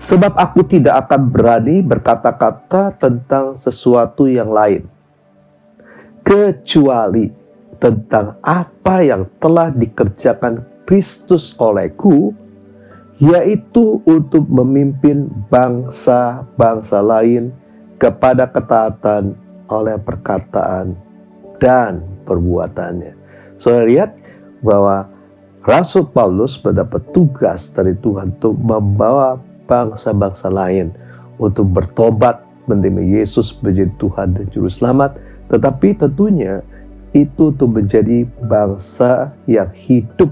Sebab aku tidak akan berani berkata-kata tentang sesuatu yang lain, kecuali tentang apa yang telah dikerjakan Kristus olehku, yaitu untuk memimpin bangsa-bangsa lain kepada ketaatan oleh perkataan dan perbuatannya. Saudara lihat bahwa Rasul Paulus mendapat tugas dari Tuhan untuk membawa bangsa-bangsa lain untuk bertobat, menerima Yesus menjadi Tuhan dan Juru Selamat, tetapi tentunya itu untuk menjadi bangsa yang hidup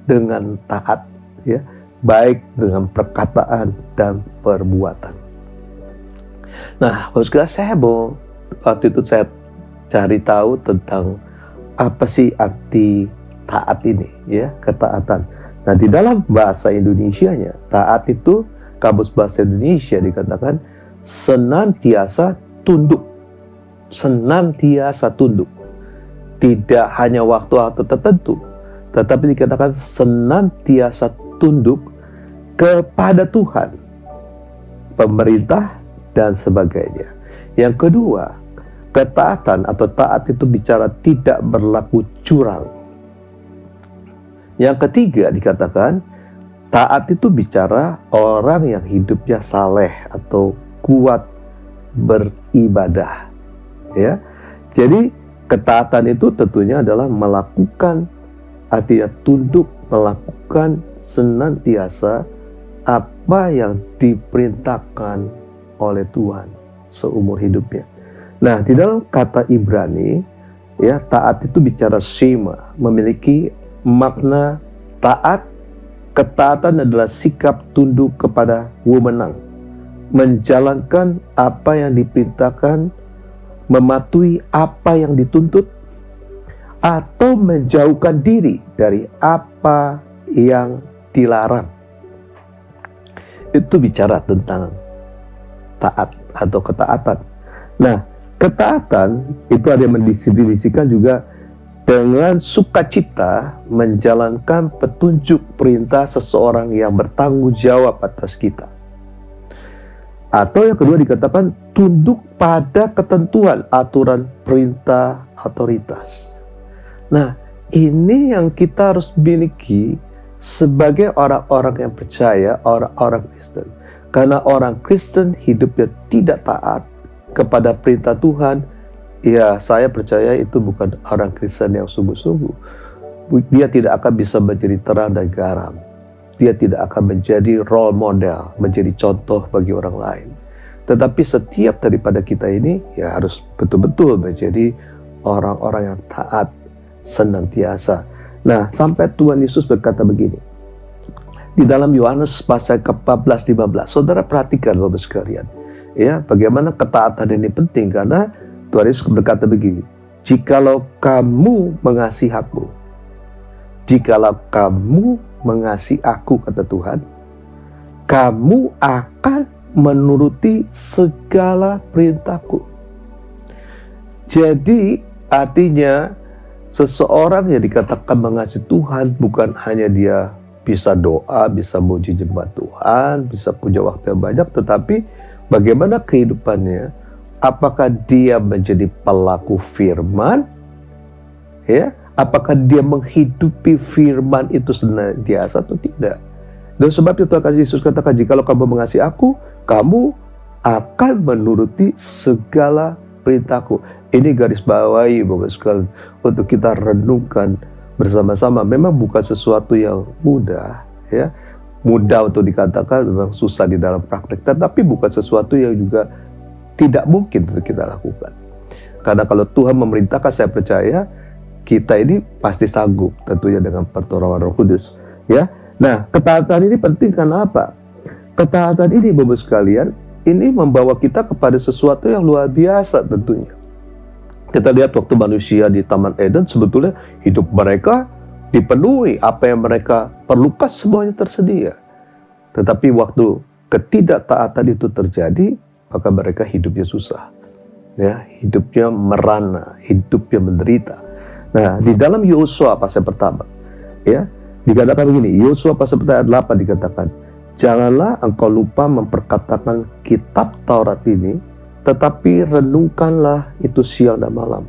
dengan taat, ya, baik dengan perkataan dan perbuatan. Nah, saya mau waktu itu saya cari tahu tentang apa sih arti taat ini, ya, ketaatan. Nah, di dalam bahasa Indonesianya, taat itu, kamus bahasa Indonesia dikatakan senantiasa tunduk. Senantiasa tunduk. Tidak hanya waktu-waktu tertentu, tetapi dikatakan senantiasa tunduk kepada Tuhan, pemerintah, dan sebagainya. Yang kedua, ketaatan atau taat itu bicara tidak berlaku curang. Yang ketiga dikatakan taat itu bicara orang yang hidupnya saleh atau kuat beribadah, ya. Jadi ketaatan itu tentunya adalah melakukan, artinya tunduk, melakukan senantiasa apa yang diperintahkan oleh Tuhan seumur hidupnya. Nah, di dalam kata Ibrani, ya, taat itu bicara shema, memiliki makna taat. Ketaatan adalah sikap tunduk kepada wewenang menjalankan apa yang diperintahkan, mematuhi apa yang dituntut, atau menjauhkan diri dari apa yang dilarang. Itu bicara tentang taat atau ketaatan. Nah, ketaatan itu ada yang mendefinisikan juga dengan sukacita menjalankan petunjuk perintah seseorang yang bertanggung jawab atas kita. Atau yang kedua dikatakan tunduk pada ketentuan aturan perintah otoritas. Nah, ini yang kita harus miliki sebagai orang-orang yang percaya, orang-orang Kristen. Karena orang Kristen hidupnya tidak taat kepada perintah Tuhan, ya saya percaya itu bukan orang Kristen yang sungguh-sungguh. Dia tidak akan bisa menjadi terang dan garam. Dia tidak akan menjadi role model, menjadi contoh bagi orang lain. Tetapi setiap daripada kita ini ya harus betul-betul menjadi orang-orang yang taat senantiasa. Nah, sampai Tuhan Yesus berkata begini. Di dalam Yohanes pasal ke-14-15, saudara perhatikan Bapak sekalian. Ya, bagaimana ketaatan ini penting karena Tuhan Yesus berkata begini, jikalau kamu mengasihi aku, jikalau kamu mengasihi aku, kata Tuhan, kamu akan menuruti segala perintahku. Jadi artinya seseorang yang dikatakan mengasihi Tuhan bukan hanya dia bisa doa, bisa muji jemaat Tuhan, bisa punya waktu yang banyak, tetapi bagaimana kehidupannya? Apakah dia menjadi pelaku firman? Ya, apakah dia menghidupi firman itu senantiasa atau tidak? Dan sebab itu Tuhan Yesus katakan, jikalau kamu mengasihi aku, kamu akan menuruti segala perintahku. Ini garis bawahi Bapak sekalian untuk kita renungkan bersama-sama. Memang bukan sesuatu yang mudah, ya. Mudah untuk dikatakan, memang susah di dalam praktek, tetapi bukan sesuatu yang juga tidak mungkin untuk kita lakukan. Karena kalau Tuhan memerintahkan, saya percaya kita ini pasti sanggup, tentunya dengan pertolongan Roh Kudus, ya. Nah, ketaatan ini penting karena apa? Ketaatan ini Bapak sekalian, ini membawa kita kepada sesuatu yang luar biasa tentunya. Kita lihat waktu manusia di Taman Eden, sebetulnya hidup mereka dipenuhi, apa yang mereka perlukan semuanya tersedia. Tetapi waktu ketidaktaatan itu terjadi, maka mereka hidupnya susah, ya, hidupnya merana, hidupnya menderita. Nah, di dalam Yosua pasal pertama, ya, dikatakan begini, Yosua pasal pertama ayat 8 dikatakan, janganlah engkau lupa memperkatakan kitab Taurat ini, tetapi renungkanlah itu siang dan malam,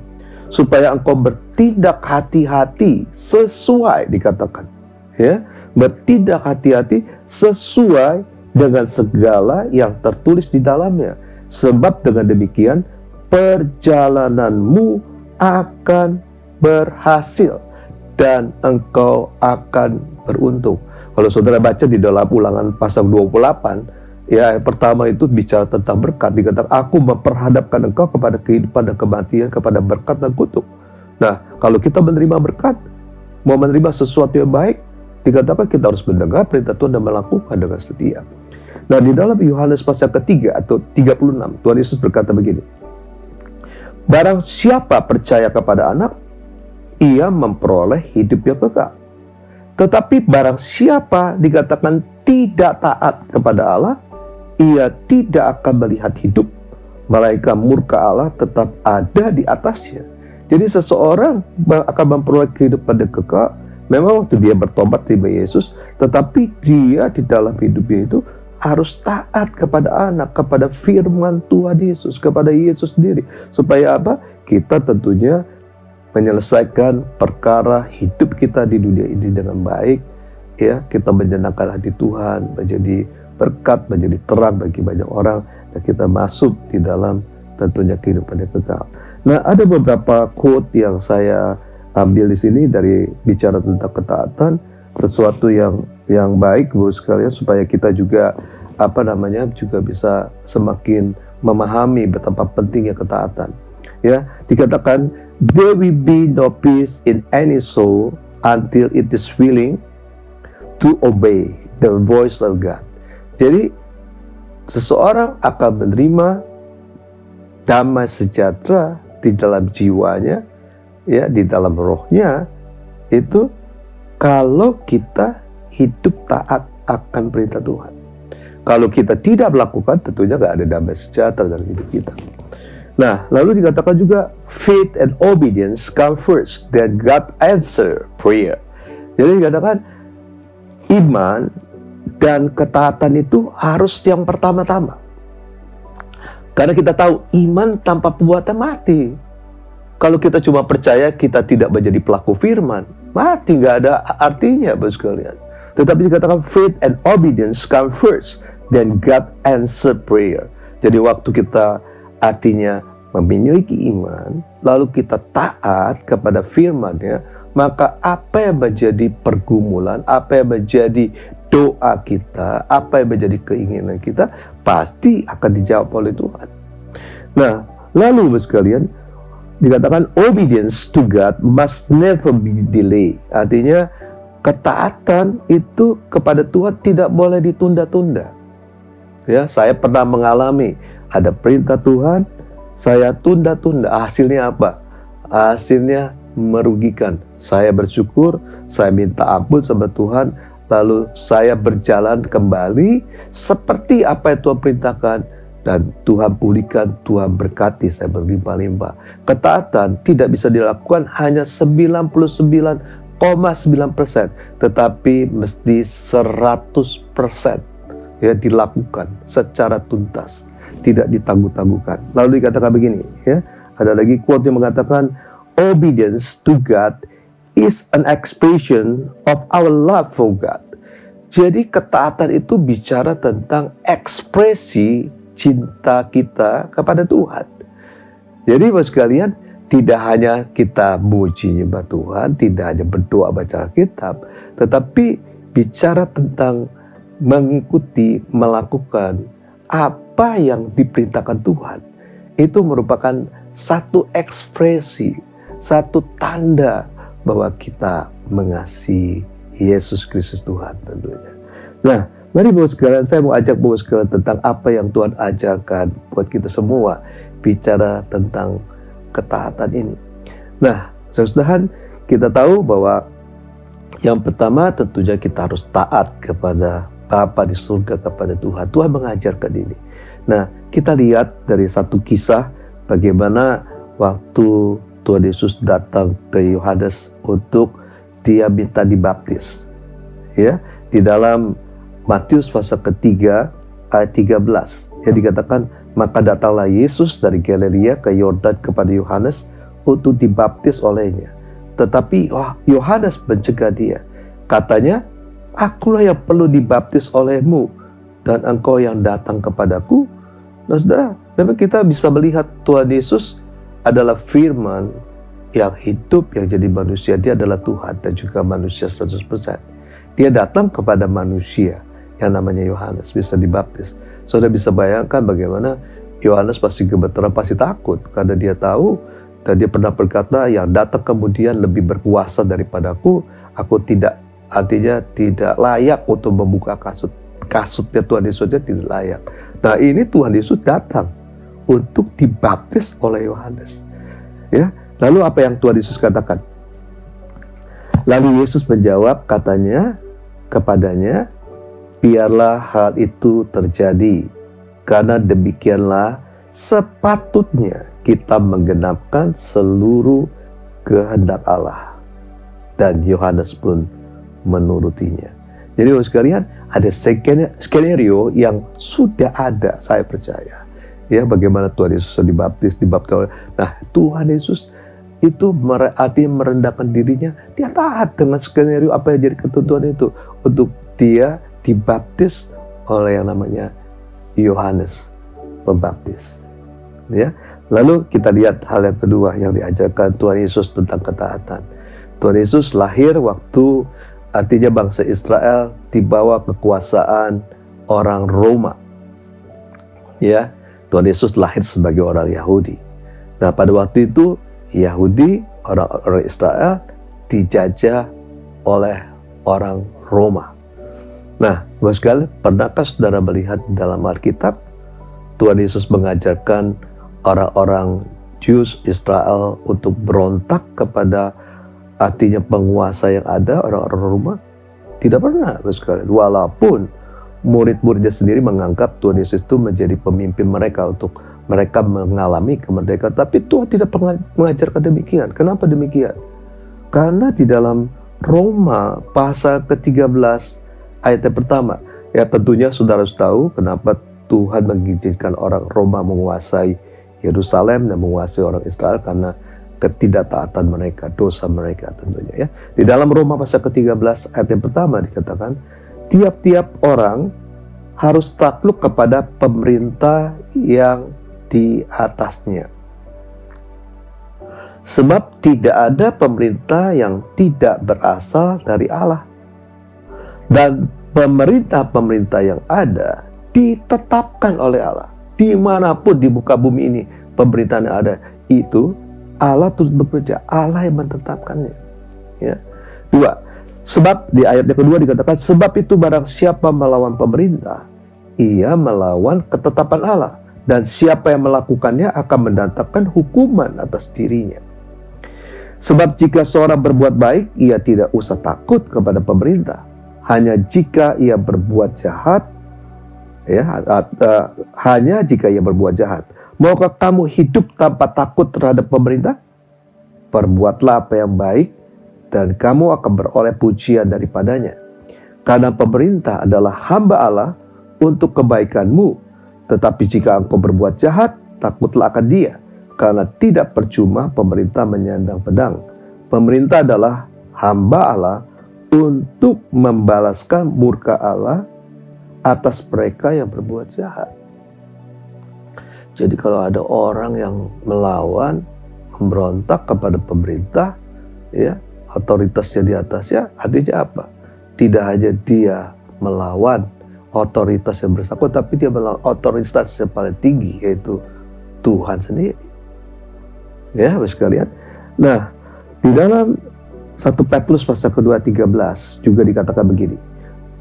supaya engkau bertindak hati-hati sesuai, dikatakan, ya, bertindak hati-hati sesuai dengan segala yang tertulis di dalamnya, sebab dengan demikian perjalananmu akan berhasil dan engkau akan beruntung. Kalau saudara baca di dalam Ulangan pasal 28, ya, yang pertama itu bicara tentang berkat, dikatakan aku memperhadapkan engkau kepada kehidupan dan kematian, kepada berkat dan kutuk. Nah, kalau kita menerima berkat, mau menerima sesuatu yang baik, dikatakan kita harus mendengar perintah Tuhan dan melakukan dengan setia. Nah, di dalam Yohanes pasal ketiga atau 36, Tuhan Yesus berkata begini, barang siapa percaya kepada anak, ia memperoleh hidup yang kekal. Tetapi barang siapa dikatakan tidak taat kepada Allah, ia tidak akan melihat hidup, melainkan murka Allah tetap ada di atasnya. Jadi seseorang akan memperoleh kehidupan yang kekal memang waktu dia bertobat terima Yesus, tetapi dia di dalam hidupnya itu harus taat kepada anak, kepada firman Tuhan Yesus, kepada Yesus sendiri. Supaya apa? Kita tentunya menyelesaikan perkara hidup kita di dunia ini dengan baik, ya, kita menyenangkan hati Tuhan, menjadi berkat, menjadi terang bagi banyak orang, dan kita masuk di dalam tentunya kehidupan yang kekal. Nah, ada beberapa quote yang saya ambil di sini dari bicara tentang ketaatan, sesuatu yang baik Bapak sekalian, supaya kita juga juga bisa semakin memahami betapa pentingnya ketaatan. Ya, dikatakan there will be no peace in any soul until it is willing to obey the voice of God. Jadi seseorang akan menerima damai sejahtera di dalam jiwanya, ya, di dalam rohnya, itu kalau kita hidup taat akan perintah Tuhan. Kalau kita tidak melakukan, tentunya nggak ada damai sejahtera dalam hidup kita. Nah, lalu dikatakan juga faith and obedience come first, then God answer prayer. Jadi dikatakan iman dan ketaatan itu harus yang pertama-tama. Karena kita tahu iman tanpa perbuatan mati. Kalau kita cuma percaya, kita tidak menjadi pelaku firman, mati, nggak ada artinya, Bapak sekalian. Tetapi dikatakan faith and obedience come first, then God answer prayer. Jadi waktu kita artinya memiliki iman, lalu kita taat kepada firman-Nya, maka apa yang menjadi pergumulan, apa yang menjadi doa kita, apa yang menjadi keinginan kita, pasti akan dijawab oleh Tuhan. Nah, lalu Bapak sekalian, dikatakan obedience to God must never be delayed. Artinya ketaatan itu kepada Tuhan tidak boleh ditunda-tunda. Ya, saya pernah mengalami ada perintah Tuhan, saya tunda-tunda. Hasilnya apa? Hasilnya merugikan. Saya bersyukur, saya minta ampun sama Tuhan, lalu saya berjalan kembali seperti apa yang Tuhan perintahkan, dan Tuhan pulihkan, Tuhan berkati, saya berlimpah-limpah. Ketaatan tidak bisa dilakukan hanya 99,9%, tetapi mesti 100% ya dilakukan secara tuntas, tidak ditangguh-tangguhkan. Lalu dikatakan begini, ya, ada lagi quote yang mengatakan obedience to God is an expression of our love for God. Jadi ketaatan itu bicara tentang ekspresi cinta kita kepada Tuhan. Jadi Bapak sekalian, tidak hanya kita muji nyembah Tuhan, tidak hanya berdoa baca Alkitab, tetapi bicara tentang mengikuti, melakukan apa yang diperintahkan Tuhan. Itu merupakan satu ekspresi, satu tanda bahwa kita mengasihi Yesus Kristus Tuhan tentunya. Nah, mari Bapak sekalian, saya mau ajak Bapak sekalian tentang apa yang Tuhan ajarkan buat kita semua, bicara tentang ketaatan ini. Nah, saudara, kita tahu bahwa yang pertama tentunya kita harus taat kepada Bapa di surga, kepada Tuhan. Tuhan mengajarkan ini. Nah, kita lihat dari satu kisah bagaimana waktu Tuhan Yesus datang ke Yohanes untuk dia minta dibaptis. Ya, di dalam Matius pasal ketiga ayat 13 yang dikatakan, maka datanglah Yesus dari Galilea ke Yordan kepada Yohanes untuk dibaptis olehnya. Tetapi Yohanes mencegah dia. Katanya, akulah yang perlu dibaptis olehmu, dan engkau yang datang kepadaku. Nah saudara, memang kita bisa melihat Tuhan Yesus adalah firman yang hidup, yang jadi manusia. Dia adalah Tuhan dan juga manusia 100%. Dia datang kepada manusia yang namanya Yohanes, bisa dibaptis. Saudara bisa bayangkan bagaimana Yohanes pasti gemeteran, pasti takut, karena dia tahu dan dia pernah berkata, yang datang kemudian lebih berkuasa daripadaku, aku tidak, artinya tidak layak untuk membuka kasutnya Tuhan Yesus saja tidak layak. Nah ini Tuhan Yesus datang untuk dibaptis oleh Yohanes. Ya, lalu apa yang Tuhan Yesus katakan? Lalu Yesus menjawab, katanya kepadanya, biarlah hal itu terjadi, karena demikianlah sepatutnya kita menggenapkan seluruh kehendak Allah. Dan Yohanes pun menurutinya. Jadi Bapak sekalian, ada skenario yang sudah ada, saya percaya. Ya, bagaimana Tuhan Yesus dibaptis oleh. Nah, Tuhan Yesus itu artinya merendahkan dirinya, dia taat dengan skenario apa yang jadi ketentuan itu untuk dia dibaptis oleh yang namanya Yohanes Pembaptis. Ya, lalu kita lihat hal yang kedua yang diajarkan Tuhan Yesus tentang ketaatan. Tuhan Yesus lahir waktu artinya bangsa Israel dibawa kekuasaan orang Roma. Ya, Tuhan Yesus lahir sebagai orang Yahudi. Nah, pada waktu itu Yahudi, orang Israel dijajah oleh orang Roma. Nah, Bapak sekalian, pernahkah saudara melihat dalam Alkitab Tuhan Yesus mengajarkan orang-orang Jews Israel untuk berontak kepada artinya penguasa yang ada, orang-orang Roma? Tidak pernah, Bapak sekalian. Walaupun murid-muridnya sendiri menganggap Tuhan Yesus itu menjadi pemimpin mereka untuk mereka mengalami kemerdekaan, tapi Tuhan tidak pernah mengajarkan demikian. Kenapa demikian? Karena di dalam Roma pasal ke-13 ayat yang pertama, ya tentunya saudara harus tahu kenapa Tuhan mengizinkan orang Roma menguasai Yerusalem dan menguasai orang Israel, karena ketidaktaatan mereka, dosa mereka tentunya ya. Di dalam Roma pasal ke-13 ayat yang pertama dikatakan, tiap-tiap orang harus takluk kepada pemerintah yang di atasnya. Sebab tidak ada pemerintah yang tidak berasal dari Allah. Dan pemerintah-pemerintah yang ada ditetapkan oleh Allah. Dimanapun di muka bumi ini pemerintahan yang ada, itu Allah terus bekerja. Allah yang menetapkannya. Ya. 2. Sebab di ayat yang kedua dikatakan, sebab itu barang siapa melawan pemerintah, ia melawan ketetapan Allah. Dan siapa yang melakukannya akan mendatangkan hukuman atas dirinya. Sebab jika seorang berbuat baik, ia tidak usah takut kepada pemerintah. Hanya jika ia berbuat jahat, hanya jika ia berbuat jahat. Maukah kamu hidup tanpa takut terhadap pemerintah? Perbuatlah apa yang baik, dan kamu akan beroleh pujian daripadanya. Karena pemerintah adalah hamba Allah untuk kebaikanmu. Tetapi jika engkau berbuat jahat, takutlah akan dia. Karena tidak percuma pemerintah menyandang pedang. Pemerintah adalah hamba Allah untuk membalaskan murka Allah atas mereka yang berbuat jahat. Jadi kalau ada orang yang melawan, memberontak kepada pemerintah, ya, otoritasnya di atasnya, artinya apa? Tidak hanya dia melawan otoritas yang bersangkutan, tapi dia melawan otoritas yang paling tinggi, yaitu Tuhan sendiri. Ya, Bapak sekalian. Nah, di dalam 1 Petrus pasal kedua 13 juga dikatakan begini.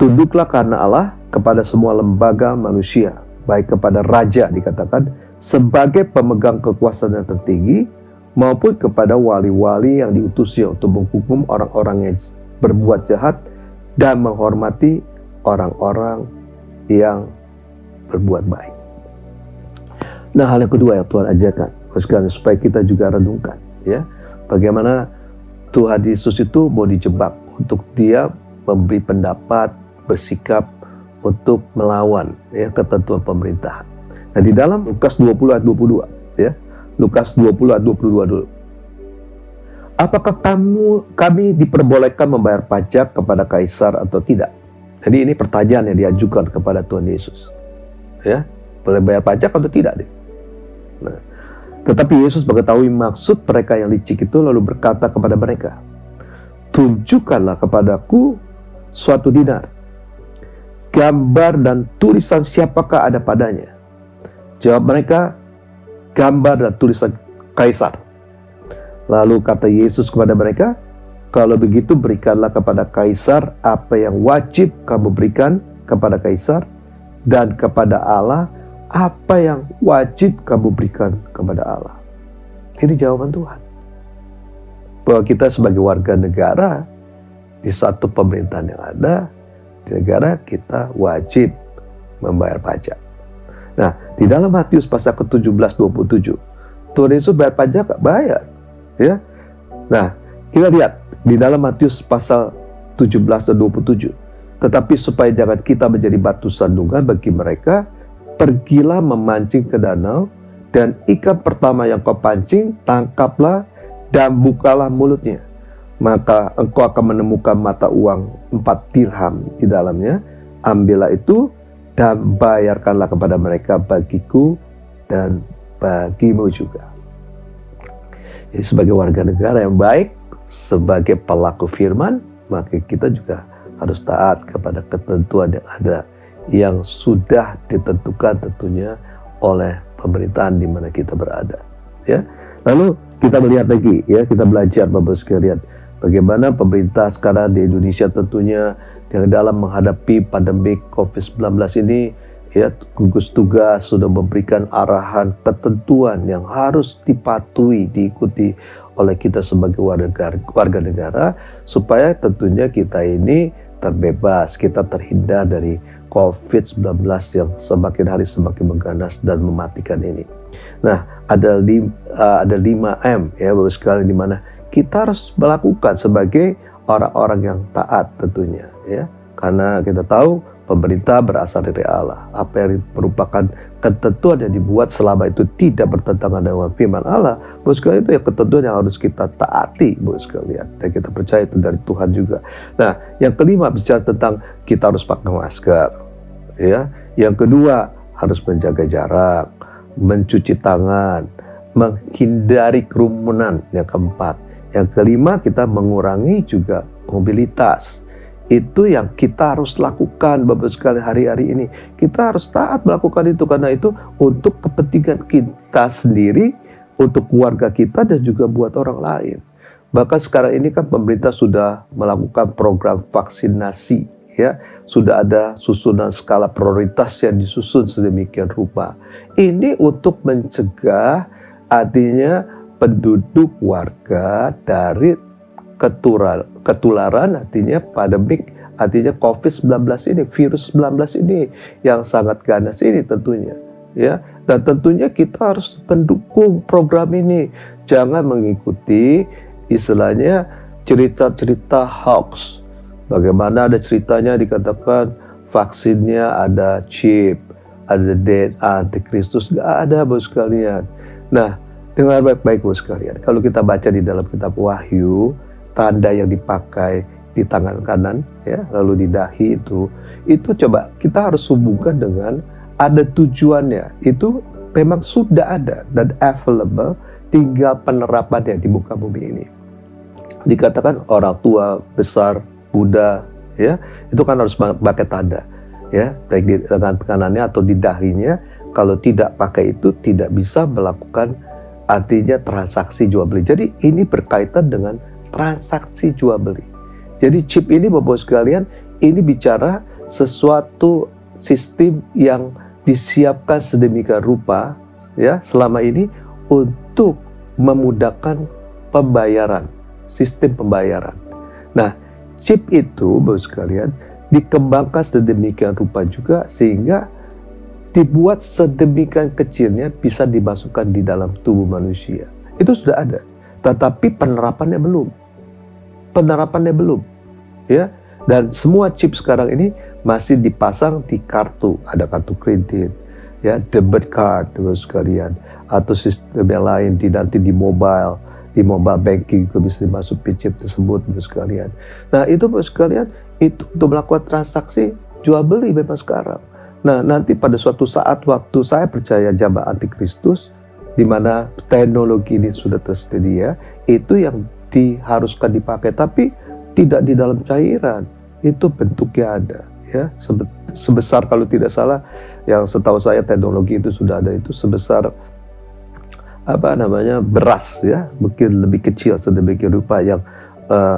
Tunduklah karena Allah kepada semua lembaga manusia, baik kepada raja dikatakan sebagai pemegang kekuasaan yang tertinggi, maupun kepada wali-wali yang diutusnya untuk menghukum orang-orang yang berbuat jahat dan menghormati orang-orang yang berbuat baik. Nah, hal yang kedua yang Tuhan ajarkan, supaya kita juga renungkan, ya, bagaimana Tuhan Yesus itu mau dijebak untuk dia memberi pendapat, bersikap untuk melawan, ya, ketentuan pemerintahan. Nah, di dalam Lukas 20 ayat 22, ya, Lukas 20 ayat 22 dulu. Apakah kami diperbolehkan membayar pajak kepada kaisar atau tidak? Jadi ini pertanyaan yang diajukan kepada Tuhan Yesus. Ya, boleh bayar pajak atau tidak? Nah, tetapi Yesus mengetahui maksud mereka yang licik itu, lalu berkata kepada mereka, tunjukkanlah kepadaku suatu dinar, gambar dan tulisan siapakah ada padanya? Jawab mereka, gambar dan tulisan kaisar. Lalu kata Yesus kepada mereka, kalau begitu berikanlah kepada kaisar apa yang wajib kamu berikan kepada kaisar, dan kepada Allah apa yang wajib kamu berikan kepada Allah. Ini jawaban Tuhan. Bahwa kita sebagai warga negara di satu pemerintahan yang ada di negara, kita wajib membayar pajak. Nah, di dalam Matius pasal ke-17-27, Tuhan Yesus bayar pajak? Bayar. Ya. Nah, kita lihat di dalam Matius pasal 17 dan 27. Tetapi supaya jangan kita menjadi batu sandungan bagi mereka, pergilah memancing ke danau, dan ikan pertama yang kau pancing, tangkaplah dan bukalah mulutnya. Maka engkau akan menemukan mata uang 4 dirham di dalamnya. Ambillah itu dan bayarkanlah kepada mereka bagiku dan bagimu juga. Jadi sebagai warga negara yang baik, sebagai pelaku firman, maka kita juga harus taat kepada ketentuan yang ada, yang sudah ditentukan tentunya oleh pemerintahan di mana kita berada. Ya, lalu kita melihat lagi, ya, kita belajar Bapak sekalian, bagaimana pemerintah sekarang di Indonesia tentunya yang dalam menghadapi pandemi COVID-19 ini, ya, gugus tugas sudah memberikan arahan ketentuan yang harus dipatuhi, diikuti oleh kita sebagai warga negara, supaya tentunya kita ini terbebas, kita terhindar dari COVID-19 yang semakin hari semakin mengganas dan mematikan ini. Nah, ada 5M ya Bapak sekalian, di mana kita harus melakukan sebagai orang-orang yang taat tentunya ya. Karena kita tahu pemerintah berasal dari Allah. Apa yang merupakan ketentuan yang dibuat selama itu tidak bertentangan dengan firman Allah, Bapak sekalian, itu ya ketentuan yang harus kita taati Bapak sekalian. Dan kita percaya itu dari Tuhan juga. Nah, yang kelima bicara tentang kita harus pakai masker ya. Yang kedua harus menjaga jarak, mencuci tangan, menghindari kerumunan. Yang keempat, yang kelima kita mengurangi juga mobilitas. Itu yang kita harus lakukan Bapak sekalian hari-hari ini. Kita harus taat melakukan itu, karena itu untuk kepentingan kita sendiri, untuk keluarga kita, dan juga buat orang lain. Bahkan sekarang ini kan pemerintah sudah melakukan program vaksinasi ya. Sudah ada susunan skala prioritas yang disusun sedemikian rupa. Ini untuk mencegah artinya penduduk warga dari ketularan artinya pandemik, artinya COVID-19 ini, virus 19 ini yang sangat ganas ini tentunya ya. Dan tentunya kita harus mendukung program ini, jangan mengikuti istilahnya cerita-cerita hoax. Bagaimana ada ceritanya dikatakan vaksinnya ada chip, ada DNA antikristus, nggak ada Bapak sekalian. Nah, dengar baik-baik Bapak sekalian, kalau kita baca di dalam kitab Wahyu, tanda yang dipakai di tangan kanan ya, lalu di dahi itu coba kita harus hubungkan dengan ada tujuannya. Itu memang sudah ada dan available, tinggal penerapannya di muka bumi ini. Dikatakan orang tua, besar, muda ya, itu kan harus pakai tanda ya, baik di tangan kanannya atau di dahinya. Kalau tidak pakai itu tidak bisa melakukan artinya transaksi jual beli. Jadi ini berkaitan dengan transaksi jual beli. Jadi chip ini Bapak sekalian, ini bicara sesuatu sistem yang disiapkan sedemikian rupa ya selama ini untuk memudahkan pembayaran, sistem pembayaran. Nah, chip itu Bapak sekalian dikembangkan sedemikian rupa juga sehingga dibuat sedemikian kecilnya bisa dimasukkan di dalam tubuh manusia. Itu sudah ada. Tetapi penerapannya belum ya. Dan semua chip sekarang ini masih dipasang di kartu, ada kartu kredit ya, debit card Bapak sekalian, atau sistem yang lain nanti di mobile banking juga bisa dimasukin chip tersebut Bapak sekalian. Nah, itu Bapak sekalian, itu untuk melakukan transaksi jual beli memang sekarang. Nah, nanti pada suatu saat waktu saya percaya zaman antikristus, di mana teknologi ini sudah tersedia, itu yang diharuskan dipakai, tapi tidak di dalam cairan. Itu bentuknya ada ya, sebesar kalau tidak salah, yang setahu saya teknologi itu sudah ada, itu sebesar beras ya, mungkin lebih kecil sedemikian rupa, yang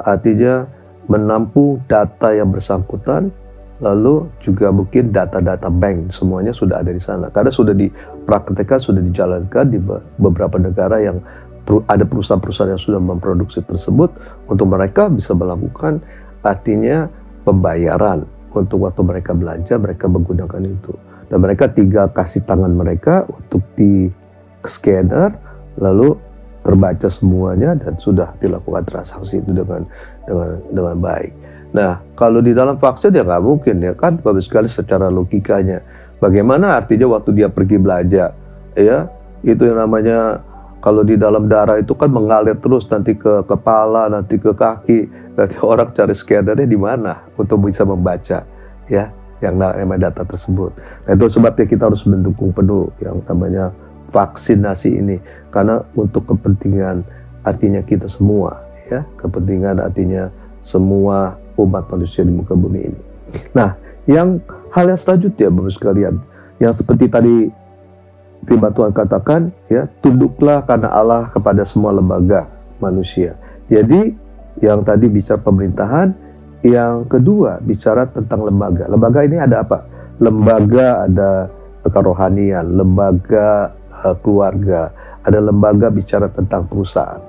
artinya menampung data yang bersangkutan, lalu juga mungkin data-data bank, semuanya sudah ada di sana. Karena sudah dipraktekkan, sudah dijalankan di beberapa negara yang ada perusahaan-perusahaan yang sudah memproduksi tersebut, untuk mereka bisa melakukan artinya pembayaran. Untuk waktu mereka belanja, mereka menggunakan itu. Dan mereka tinggal kasih tangan mereka untuk di scanner, lalu terbaca semuanya dan sudah dilakukan transaksi itu dengan baik. Nah, kalau di dalam vaksin ya nggak mungkin ya kan Bapak sekali, secara logikanya. Bagaimana artinya waktu dia pergi belanja ya, itu yang namanya kalau di dalam darah itu kan mengalir terus nanti ke kepala, nanti ke kaki. Nanti orang cari scannernya di mana untuk bisa membaca ya yang namanya data tersebut. Nah, itu sebabnya kita harus mendukung penuh yang namanya vaksinasi ini, karena untuk kepentingan artinya kita semua ya, kepentingan artinya semua umat manusia di muka bumi ini. Nah, hal yang selanjutnya Bapak sekalian, yang seperti tadi firman Tuhan katakan ya, tunduklah karena Allah kepada semua lembaga manusia. Jadi yang tadi bicara pemerintahan yang kedua bicara tentang lembaga. Lembaga ini ada apa? Lembaga ada kerohanian, lembaga keluarga, ada lembaga bicara tentang perusahaan.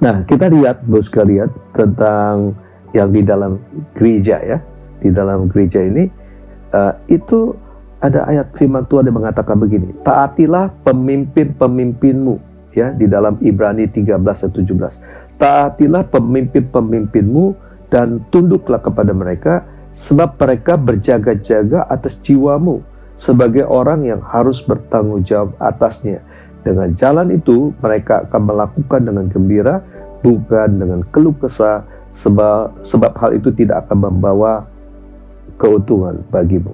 Nah, kita lihat bos sekalian tentang yang di dalam gereja ya. Di dalam gereja ini itu ada ayat firman Tuhan yang mengatakan begini, taatilah pemimpin-pemimpinmu ya, di dalam Ibrani 13 ayat 17. Taatilah pemimpin-pemimpinmu dan tunduklah kepada mereka, sebab mereka berjaga-jaga atas jiwamu sebagai orang yang harus bertanggung jawab atasnya. Dengan jalan itu mereka akan melakukan dengan gembira, bukan dengan keluh kesah, sebab hal itu tidak akan membawa keuntungan bagimu.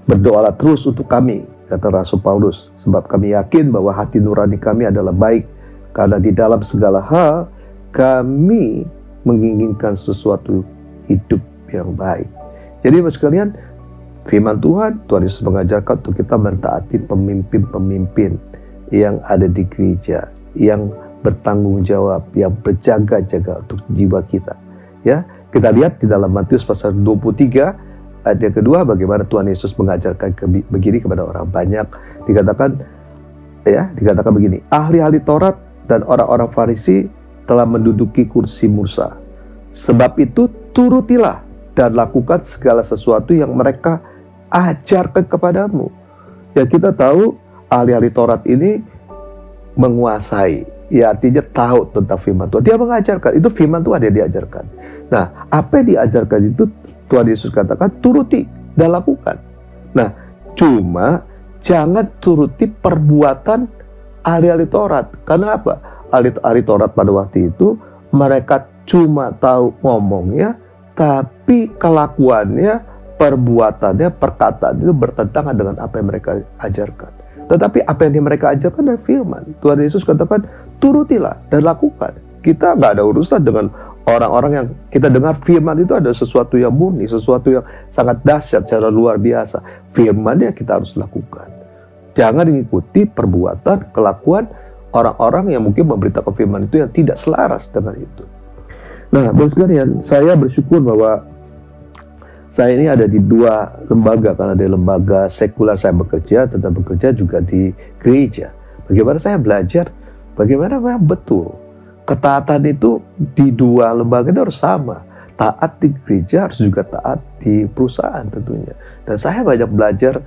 Berdoalah terus untuk kami, kata Rasul Paulus, sebab kami yakin bahwa hati nurani kami adalah baik, karena di dalam segala hal kami menginginkan sesuatu hidup yang baik. Jadi Bapak sekalian, firman Tuhan Yesus mengajarkan untuk kita mentaati pemimpin-pemimpin yang ada di gereja, yang bertanggung jawab, yang berjaga-jaga untuk jiwa kita. Ya, kita lihat di dalam Matius pasal 23 ayat yang kedua, bagaimana Tuhan Yesus mengajarkan begini kepada orang banyak. Dikatakan begini, ahli-ahli Taurat dan orang-orang Farisi telah menduduki kursi Musa. Sebab itu turutilah dan lakukan segala sesuatu yang mereka ajarkan kepadamu. Ya, kita tahu ahli-ahli Taurat ini menguasai, ya artinya tahu tentang firman Tuhan. Dia mengajarkan, itu firman Tuhan yang diajarkan. Nah, apa yang diajarkan itu Tuhan Yesus katakan turuti dan lakukan. Nah, cuma jangan turuti perbuatan ahli-ahli Taurat. Karena apa? Ahli Taurat pada waktu itu mereka cuma tahu ngomongnya, tapi kelakuannya, perbuatannya, perkataan itu bertentangan dengan apa yang mereka ajarkan. Tetapi apa yang mereka ajarkan adalah firman. Tuhan Yesus katakan, turutilah dan lakukan. Kita nggak ada urusan dengan orang-orang yang kita dengar firman itu ada sesuatu yang murni, sesuatu yang sangat dahsyat, secara luar biasa. Firman-nya kita harus lakukan. Jangan mengikuti perbuatan, kelakuan orang-orang yang mungkin memberitakan firman itu yang tidak selaras dengan itu. Nah, Bapak sekalian, saya bersyukur bahwa saya ini ada di dua lembaga, karena di lembaga sekular saya bekerja, tetap bekerja juga di gereja. Bagaimana saya belajar, bagaimana betul ketaatan itu di dua lembaga itu harus sama. Taat di gereja harus juga taat di perusahaan tentunya. Dan saya banyak belajar,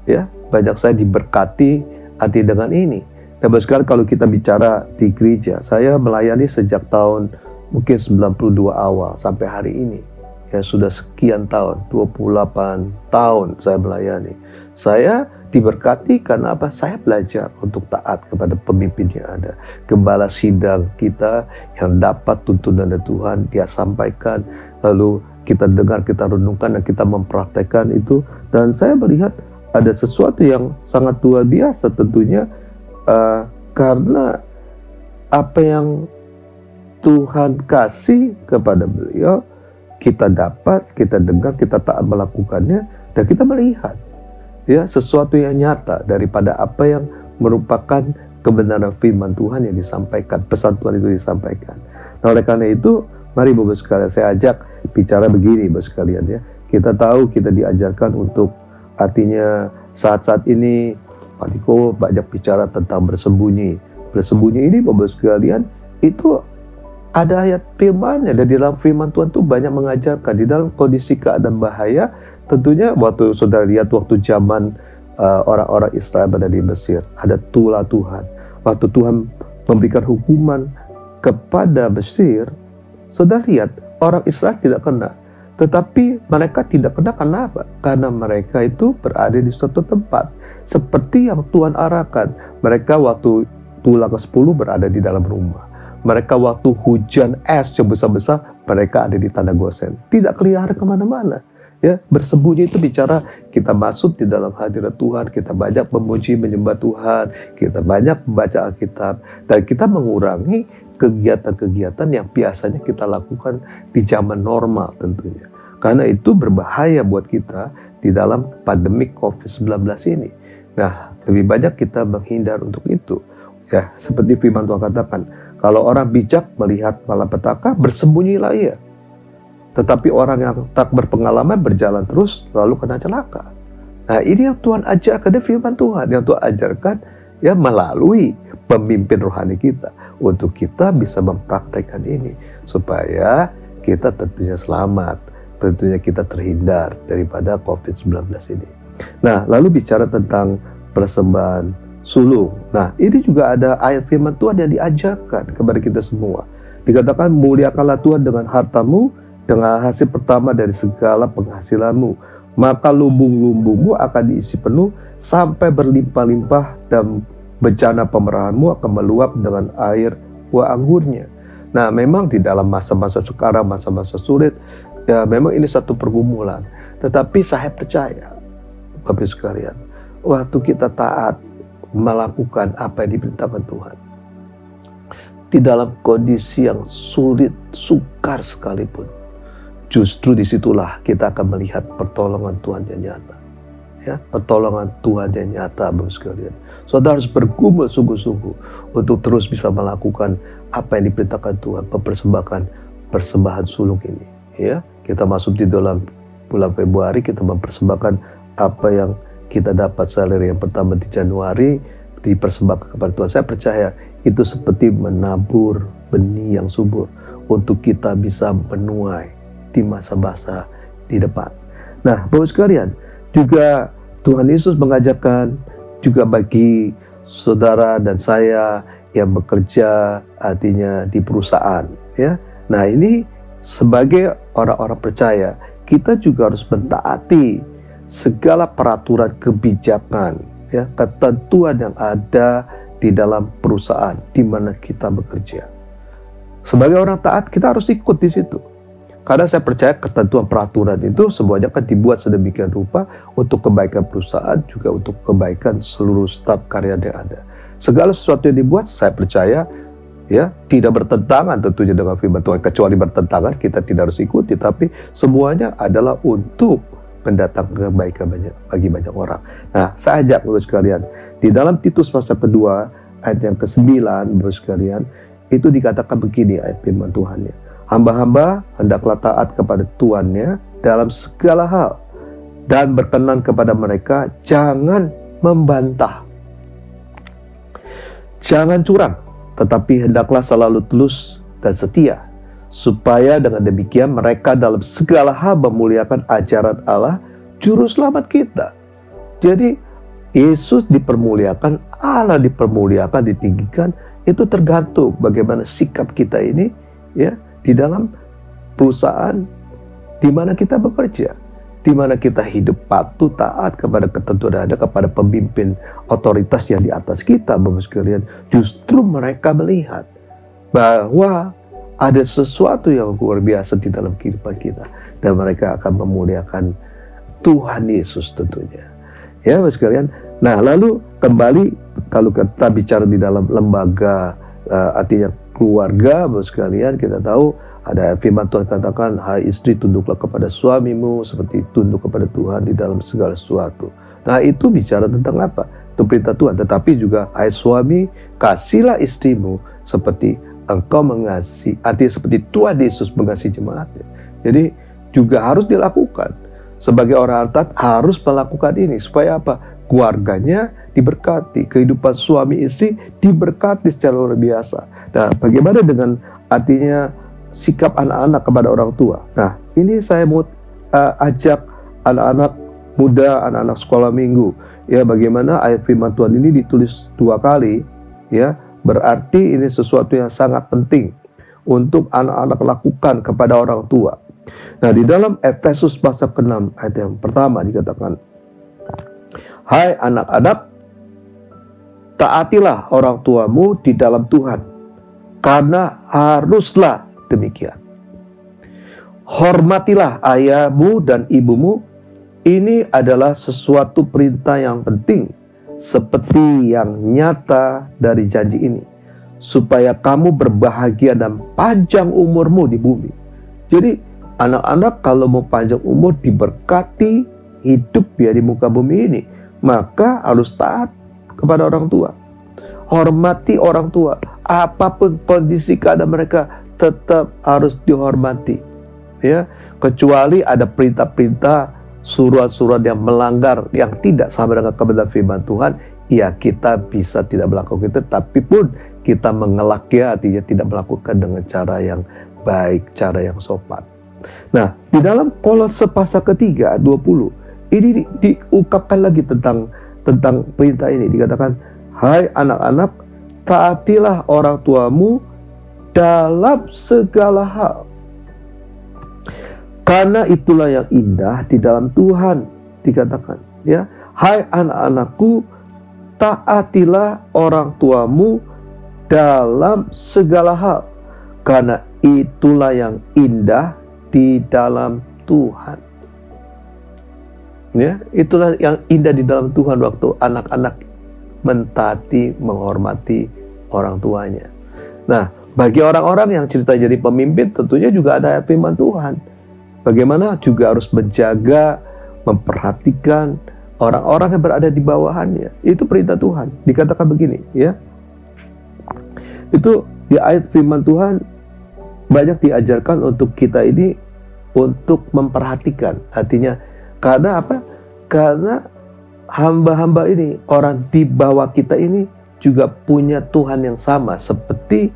ya, banyak saya diberkati hati dengan ini. Dan sekarang kalau kita bicara di gereja, saya melayani sejak tahun mungkin 92 awal sampai hari ini. Ya, sudah sekian tahun, 28 tahun saya melayani. Saya diberkati karena apa? Saya belajar untuk taat kepada pemimpin yang ada. Gembala sidang kita yang dapat tuntunan dari Tuhan, dia sampaikan, lalu kita dengar, kita renungkan, dan kita mempraktekkan itu. Dan saya melihat ada sesuatu yang sangat luar biasa tentunya, karena apa yang Tuhan kasih kepada beliau, kita dapat, kita dengar, kita taat melakukannya, dan kita melihat ya sesuatu yang nyata daripada apa yang merupakan kebenaran firman Tuhan yang disampaikan, pesan Tuhan itu disampaikan. Nah, oleh karena itu, mari Bapak sekalian, saya ajak bicara begini Bapak sekalian ya. Kita tahu kita diajarkan untuk, artinya saat-saat ini Pak Diko banyak bicara tentang bersembunyi. Bersembunyi ini Bapak sekalian, itu ada ayat firman-Nya, dan di dalam firman Tuhan itu banyak mengajarkan di dalam kondisi keadaan bahaya. Tentunya waktu saudara lihat waktu zaman orang-orang Israel berada di Mesir, ada tulah Tuhan. Waktu Tuhan memberikan hukuman kepada Mesir, saudara lihat orang Israel tidak kena. Tetapi mereka tidak kena karena apa? Karena mereka itu berada di suatu tempat seperti yang Tuhan arahkan. Mereka waktu tulah ke-10 berada di dalam rumah. Mereka waktu hujan es yang besar-besar, mereka ada di tanah Gosen. Tidak kelihatan kemana-mana. Ya, bersembunyi itu bicara kita masuk di dalam hadirat Tuhan, kita banyak memuji menyembah Tuhan, kita banyak membaca Alkitab, dan kita mengurangi kegiatan-kegiatan yang biasanya kita lakukan di zaman normal tentunya. Karena itu berbahaya buat kita di dalam pandemi COVID-19 ini. Nah, lebih banyak kita menghindar untuk itu. Ya, seperti firman Tuhan katakan, kalau orang bijak melihat malapetaka, bersembunyilah ia. Tetapi orang yang tak berpengalaman berjalan terus lalu kena celaka. Nah, ini yang Tuhan ajarkan, dari firman Tuhan yang Tuhan ajarkan ya melalui pemimpin rohani kita untuk kita bisa mempraktekkan ini supaya kita tentunya selamat, tentunya kita terhindar daripada COVID-19 ini. Nah, lalu bicara tentang persembahan sulung. Nah, ini juga ada ayat firman Tuhan yang diajarkan kepada kita semua. Dikatakan, muliakanlah Tuhan dengan hartamu, dengan hasil pertama dari segala penghasilanmu. Maka lumbung-lumbungmu akan diisi penuh sampai berlimpah-limpah dan bejana pemerahanmu akan meluap dengan air buah anggurnya. Nah, memang di dalam masa-masa sekarang, masa-masa sulit, ya memang ini satu pergumulan. Tetapi saya percaya, Bapak sekalian, waktu kita taat melakukan apa yang diperintahkan Tuhan, di dalam kondisi yang sulit, sukar sekalipun, justru disitulah kita akan melihat pertolongan Tuhan yang nyata. Ya, pertolongan Tuhan yang nyata, Bapak sekalian. Saudara harus bergumul sungguh-sungguh untuk terus bisa melakukan apa yang diperintahkan Tuhan, mempersembahkan persembahan sulung ini. Ya, kita masuk di dalam bulan Februari, kita mempersembahkan apa yang kita dapat salary yang pertama di Januari, dipersembahkan kepada Tuhan. Saya percaya itu seperti menabur benih yang subur untuk kita bisa menuai di masa-masa di depan. Nah, Bapak sekalian, juga Tuhan Yesus mengajarkan juga bagi saudara dan saya yang bekerja artinya di perusahaan, ya. Nah, ini sebagai orang-orang percaya, kita juga harus mentaati segala peraturan kebijakan, ya, ketentuan yang ada di dalam perusahaan di mana kita bekerja. Sebagai orang taat, kita harus ikut di situ. Karena saya percaya ketentuan peraturan itu semuanya kan dibuat sedemikian rupa untuk kebaikan perusahaan, juga untuk kebaikan seluruh staf karyawan yang ada. Segala sesuatu yang dibuat, saya percaya ya tidak bertentangan tentunya dengan firman Tuhan. Kecuali bertentangan, kita tidak harus ikuti. Tapi semuanya adalah untuk mendatangkan kebaikan bagi banyak orang. Nah, saya ajak Bapak sekalian, di dalam Titus pasal kedua ayat yang ke-9, Bapak sekalian, itu dikatakan begini ayat firman Tuhannya. Hamba-hamba hendaklah taat kepada tuannya dalam segala hal dan berkenan kepada mereka, jangan membantah, jangan curang, tetapi hendaklah selalu tulus dan setia, supaya dengan demikian mereka dalam segala hal memuliakan ajaran Allah, juru selamat kita. Jadi Yesus dipermuliakan, Allah dipermuliakan, ditinggikan, itu tergantung bagaimana sikap kita ini, ya, di dalam perusahaan di mana kita bekerja, di mana kita hidup patuh taat kepada ketentuan yang ada, kepada pemimpin otoritas yang di atas kita, Bapak sekalian. Justru mereka melihat bahwa ada sesuatu yang luar biasa di dalam kehidupan kita, dan mereka akan memuliakan Tuhan Yesus tentunya. Ya, Bapak sekalian. Nah, lalu kembali kalau kita bicara di dalam lembaga, artinya keluarga, Bapak sekalian, kita tahu ada firman Tuhan katakan, hai istri tunduklah kepada suamimu seperti tunduk kepada Tuhan di dalam segala sesuatu. Nah, itu bicara tentang apa? Itu perintah Tuhan. Tetapi juga, hai suami, kasihlah istrimu seperti engkau mengasihi, artinya seperti Tuhan Yesus mengasihi jemaatnya. Jadi juga harus dilakukan. Sebagai orang taat harus melakukan ini supaya apa? Keluarganya diberkati, kehidupan suami istri diberkati secara luar biasa. Nah, bagaimana dengan artinya sikap anak-anak kepada orang tua? Nah, ini saya mau ajak anak-anak muda, anak-anak sekolah minggu, ya, bagaimana ayat firman Tuhan ini ditulis 2 kali, ya, berarti ini sesuatu yang sangat penting untuk anak-anak lakukan kepada orang tua. Nah, di dalam Efesus pasal ke-6 ayat yang pertama dikatakan, hai anak-anak, taatilah orang tuamu di dalam Tuhan, karena haruslah demikian. Hormatilah ayahmu dan ibumu. Ini adalah sesuatu perintah yang penting, seperti yang nyata dari janji ini, supaya kamu berbahagia dan panjang umurmu di bumi. Jadi anak-anak kalau mau panjang umur, diberkati hidup ya di muka bumi ini, maka harus taat kepada orang tua. Hormati orang tua. Apapun kondisi keadaan mereka, tetap harus dihormati. Ya, Kecuali ada perintah-perintah, surat-surat yang melanggar, yang tidak sama dengan kebenaran firman Tuhan, ya kita bisa tidak melakukan itu, tapi pun kita mengelaknya, artinya tidak melakukan dengan cara yang baik, cara yang sopan. Nah, di dalam Kolose pasal ketiga 20 ini diungkapkan lagi tentang perintah ini. Dikatakan, hai anak-anak, taatilah orang tuamu dalam segala hal, karena itulah yang indah di dalam Tuhan. Dikatakan, ya, hai anak-anakku, taatilah orang tuamu dalam segala hal, karena itulah yang indah di dalam Tuhan. Ya, itulah yang indah di dalam Tuhan waktu anak-anak mentaati, menghormati orang tuanya. Nah, bagi orang-orang yang cerita jadi pemimpin, tentunya juga ada firman Tuhan. Bagaimana juga harus menjaga, memperhatikan orang-orang yang berada di bawahannya. Itu perintah Tuhan. Dikatakan begini, ya. Itu di ayat firman Tuhan banyak diajarkan untuk kita ini untuk memperhatikan. Artinya, karena apa? Karena hamba-hamba ini, orang di bawah kita ini juga punya Tuhan yang sama seperti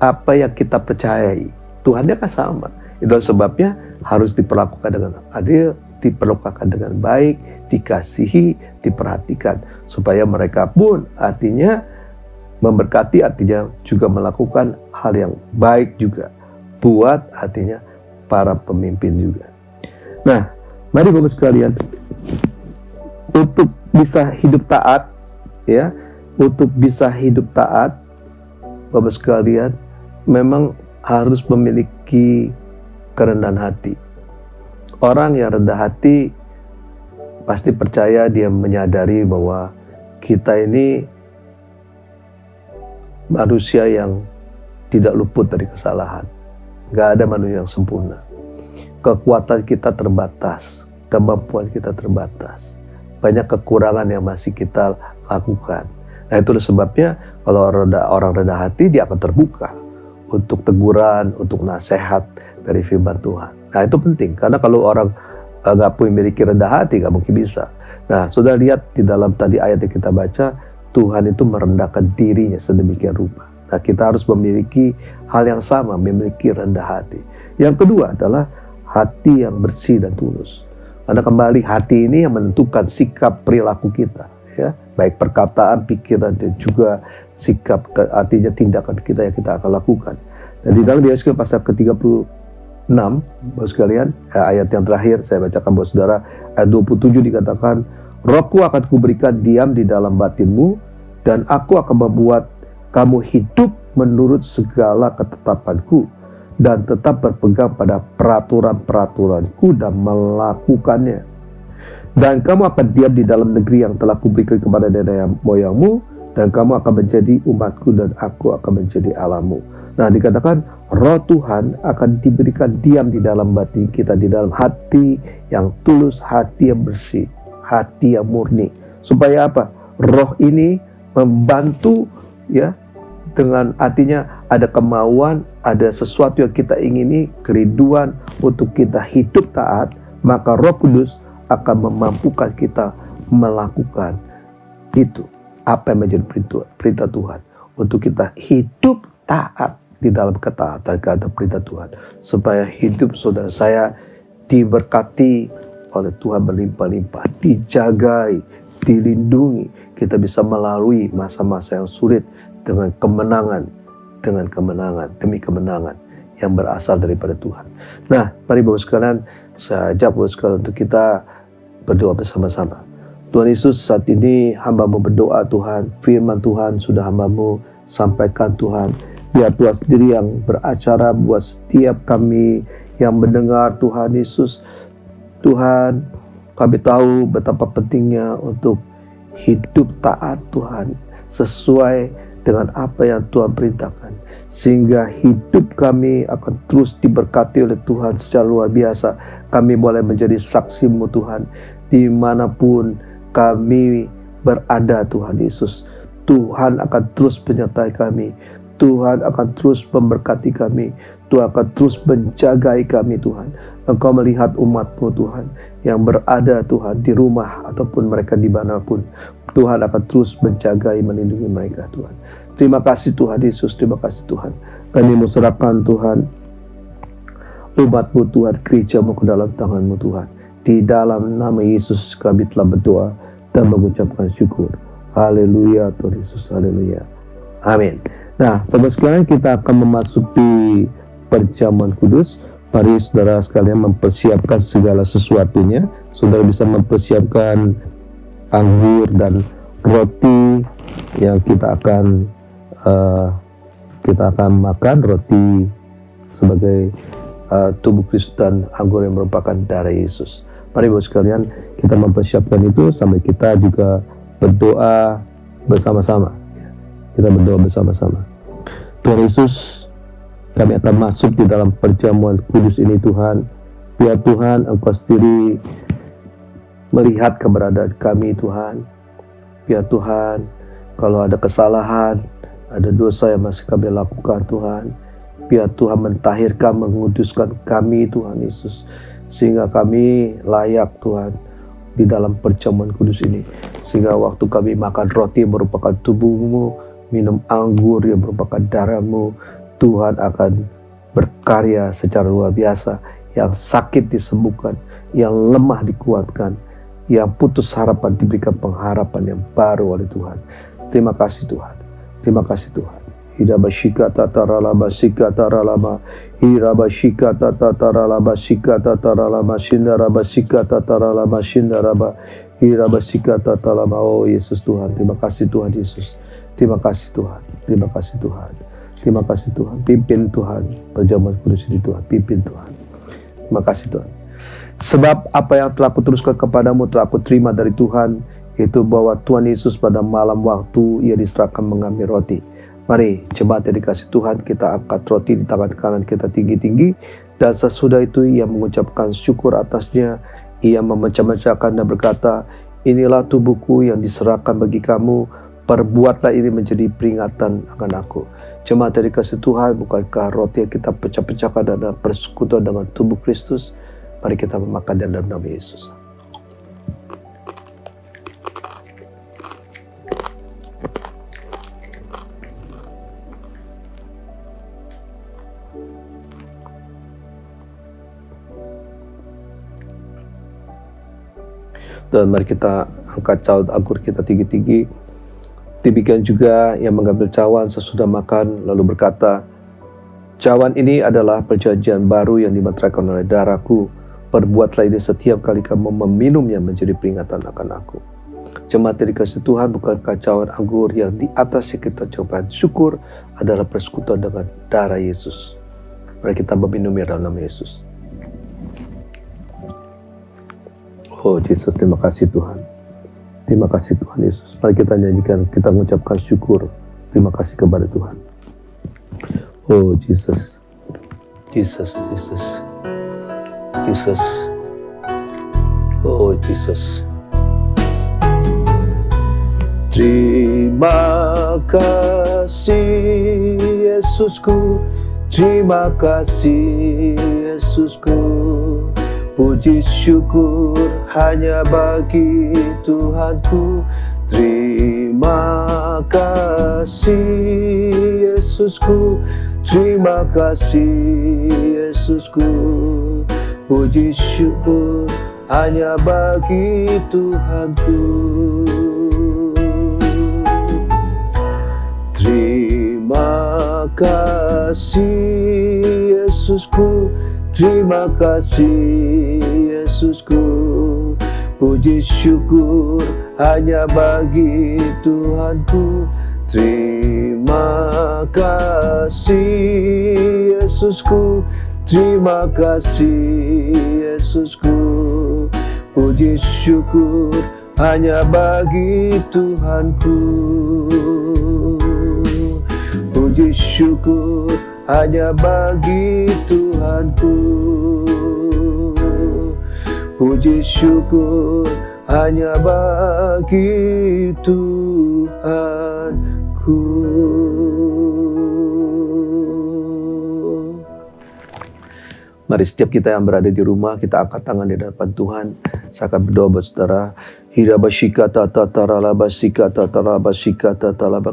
apa yang kita percayai. Tuhannya kan sama. Itu sebabnya harus diperlakukan dengan adil, diperlakukan dengan baik, dikasihi, diperhatikan, supaya mereka pun artinya memberkati, artinya juga melakukan hal yang baik juga buat artinya para pemimpin juga. Nah, mari Bapak sekalian, untuk bisa hidup taat, ya, untuk bisa hidup taat, Bapak sekalian, memang harus memiliki kerendahan hati. Orang yang rendah hati pasti percaya, dia menyadari bahwa kita ini manusia yang tidak luput dari kesalahan. Gak ada manusia yang sempurna. Kekuatan kita terbatas, kemampuan kita terbatas. Banyak kekurangan yang masih kita lakukan. Nah, itulah sebabnya kalau orang rendah hati, dia akan terbuka untuk teguran, untuk nasihat dari firman Tuhan. Nah, itu penting, karena kalau orang nggak memiliki rendah hati, nggak mungkin bisa. Nah, sudah lihat di dalam tadi ayat yang kita baca, Tuhan itu merendahkan dirinya sedemikian rupa. Nah, kita harus memiliki hal yang sama, memiliki rendah hati. Yang kedua adalah hati yang bersih dan tulus. Karena kembali hati ini yang menentukan sikap perilaku kita, ya, baik perkataan, pikiran, dan juga sikap, artinya tindakan kita yang kita akan lakukan. Dan di dalam Yeskiel pasal ke-36, Bapak sekalian, ayat yang terakhir saya bacakan buat saudara, ayat 27 dikatakan, Rohku akan kuberikan diam di dalam batinmu, dan aku akan membuat kamu hidup menurut segala ketetapanku, dan tetap berpegang pada peraturan-peraturanku dan melakukannya. Dan kamu akan diam di dalam negeri yang telah kuberikan kepada nenek moyangmu, dan kamu akan menjadi umatku, dan aku akan menjadi Allahmu. Nah, dikatakan Roh Tuhan akan diberikan diam di dalam batin kita, di dalam hati yang tulus, hati yang bersih, hati yang murni. Supaya apa? Roh ini membantu, ya, dengan artinya ada kemauan, ada sesuatu yang kita ingini, kerinduan untuk kita hidup taat, maka Roh Kudus akan memampukan kita melakukan itu. Apa yang menjadi perintah Tuhan, untuk kita hidup taat di dalam ketaatan kepada perintah Tuhan, supaya hidup saudara saya diberkati oleh Tuhan berlimpah-limpah, dijagai, dilindungi. Kita bisa melalui masa-masa yang sulit dengan kemenangan demi kemenangan yang berasal daripada Tuhan. Nah, mari Bapak sekalian, saya ajak Bapak sekalian untuk kita berdoa bersama-sama. Tuhan Yesus, saat ini hamba-Mu berdoa Tuhan, firman Tuhan sudah hamba-Mu sampaikan Tuhan. Biar Tuhan sendiri yang beracara buat setiap kami yang mendengar Tuhan Yesus. Tuhan, kami tahu betapa pentingnya untuk hidup taat Tuhan, sesuai dengan apa yang Tuhan perintahkan, sehingga hidup kami akan terus diberkati oleh Tuhan secara luar biasa. Kami boleh menjadi saksi-Mu Tuhan, dimanapun kami berada Tuhan Yesus. Tuhan akan terus menyertai kami. Tuhan akan terus memberkati kami. Tuhan akan terus menjagai kami Tuhan. Engkau melihat umat-Mu Tuhan yang berada Tuhan di rumah ataupun mereka dimanapun. Tuhan akan terus menjagai, melindungi mereka Tuhan. Terima kasih Tuhan Yesus, terima kasih Tuhan. Kami mau serahkan Tuhan umat-Mu Tuhan, gereja-Mu ke dalam tangan-Mu Tuhan. Di dalam nama Yesus kami telah berdoa dan mengucapkan syukur. Haleluya Tuhan Yesus, haleluya. Amin. Nah, Bapak sekalian, kita akan memasuki perjamuan kudus. Mari saudara sekalian mempersiapkan segala sesuatunya. Saudara bisa mempersiapkan anggur dan roti yang kita akan makan, roti sebagai tubuh Kristus dan anggur yang merupakan darah Yesus. Mari Bapak sekalian, kita mempersiapkan itu sampai kita juga berdoa bersama-sama. Kita berdoa bersama-sama. Tuhan Yesus, kami akan masuk di dalam perjamuan kudus ini Tuhan. Biar Tuhan Engkau sendiri melihat keberadaan kami Tuhan. Biar Tuhan, kalau ada kesalahan, ada dosa yang masih kami lakukan Tuhan, biar Tuhan mentahirkan, menguduskan kami Tuhan Yesus, sehingga kami layak Tuhan di dalam perjamuan kudus ini. Sehingga waktu kami makan roti yang merupakan tubuh-Mu, minum anggur yang merupakan darah-Mu, Tuhan akan berkarya secara luar biasa. Yang sakit disembuhkan, yang lemah dikuatkan, yang putus harapan diberikan pengharapan yang baru oleh Tuhan. Terima kasih Tuhan, terima kasih Tuhan. Hirabashika tataralaba shika taralama, hirabashika tataralaba shika tataralama, shindaraba shika tataralama, shindaraba, hirabashika tataralama. Oh Yesus Tuhan, terima kasih Tuhan Yesus. Terima kasih Tuhan, terima kasih Tuhan. Terima kasih Tuhan, pimpin Tuhan perjamuan kudus ini Tuhan, pimpin Tuhan. Terima kasih Tuhan. Sebab apa yang telah kuteruskan kepadamu telah kuterima dari Tuhan, yaitu bahwa Tuhan Yesus pada malam waktu Ia diserahkan mengambil roti. Mari jemaat yang dikasih Tuhan, kita angkat roti di tangan kanan kita tinggi-tinggi, dan sesudah itu Ia mengucapkan syukur atasnya. Ia memecah-mecahkan dan berkata, inilah tubuhku yang diserahkan bagi kamu, perbuatlah ini menjadi peringatan akan aku. Jemaat yang dikasih Tuhan, bukankah roti yang kita pecah-pecahkan adalah persekutuan dengan tubuh Kristus? Mari kita memakan dalam nama Yesus. Dan mari kita angkat cawan anggur kita tinggi-tinggi. Demikian juga yang mengambil cawan sesudah makan lalu berkata, cawan ini adalah perjanjian baru yang dimeteraikan oleh darahku. Perbuatlah ini setiap kali kamu meminumnya menjadi peringatan akan aku. Jemaat yang dikasih Tuhan, bukankah cawan anggur yang di atasnya kita coba syukur adalah persekutuan dengan darah Yesus. Mari kita meminumnya dalam nama Yesus. Oh Yesus, terima kasih Tuhan. Terima kasih Tuhan Yesus. Mari kita nyanyikan, kita mengucapkan syukur. Terima kasih kepada Tuhan. Oh Jesus, Jesus, Jesus, Jesus. Oh Jesus. Terima kasih Yesusku, terima kasih Yesusku. Puji syukur hanya bagi Tuhanku. Terima kasih Yesusku, terima kasih Yesusku. Puji syukur hanya bagi Tuhanku. Terima kasih Yesusku, terima kasih Yesusku. Puji syukur hanya bagi Tuhanku. Terima kasih Yesusku, terima kasih Yesusku. Puji syukur hanya bagi Tuhanku. Puji syukur hanya bagi Tuhanku. Puji syukur hanya bagi Tuhanku. Mari setiap kita yang berada di rumah, kita angkat tangan di hadapan Tuhan. Saya akan berdoa buat saudara.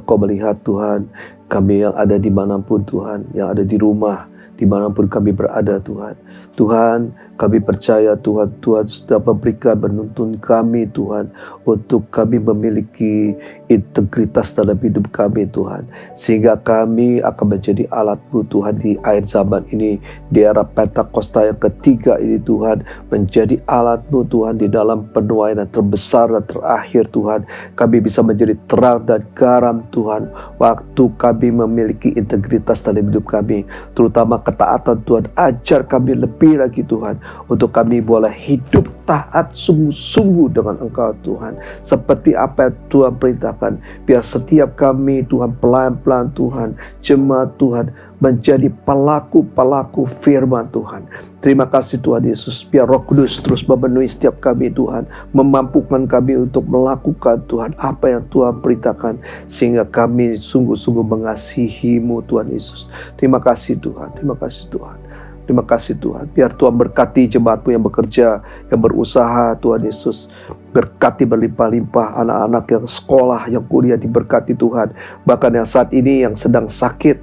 Kau melihat Tuhan, kami yang ada dimanapun Tuhan, yang ada di rumah, dimanapun kami berada Tuhan. Tuhan, kami percaya Tuhan sudah memberikan menuntun kami Tuhan, untuk kami memiliki integritas dalam hidup kami Tuhan, sehingga kami akan menjadi alat-Mu Tuhan di akhir zaman ini, di era Pentakosta yang ketiga ini Tuhan, menjadi alat-Mu Tuhan di dalam penuaian yang terbesar dan terakhir Tuhan. Kami bisa menjadi terang dan garam Tuhan, waktu kami memiliki integritas dalam hidup kami, terutama ketaatan Tuhan. Ajar kami lebih lagi Tuhan, untuk kami boleh hidup taat sungguh-sungguh dengan Engkau Tuhan, seperti apa yang Tuhan perintahkan. Biar setiap kami Tuhan, pelan-pelan Tuhan, jemaat Tuhan, menjadi pelaku-pelaku firman Tuhan. Terima kasih Tuhan Yesus, biar Roh Kudus terus memenuhi setiap kami Tuhan, memampukan kami untuk melakukan Tuhan apa yang Tuhan perintahkan, sehingga kami sungguh-sungguh mengasihi-Mu Tuhan Yesus. Terima kasih Tuhan, terima kasih Tuhan. Terima kasih Tuhan, biar Tuhan berkati jemaat-Mu yang bekerja, yang berusaha Tuhan Yesus. Berkati berlimpah-limpah anak-anak yang sekolah, yang kuliah, diberkati Tuhan. Bahkan yang saat ini yang sedang sakit,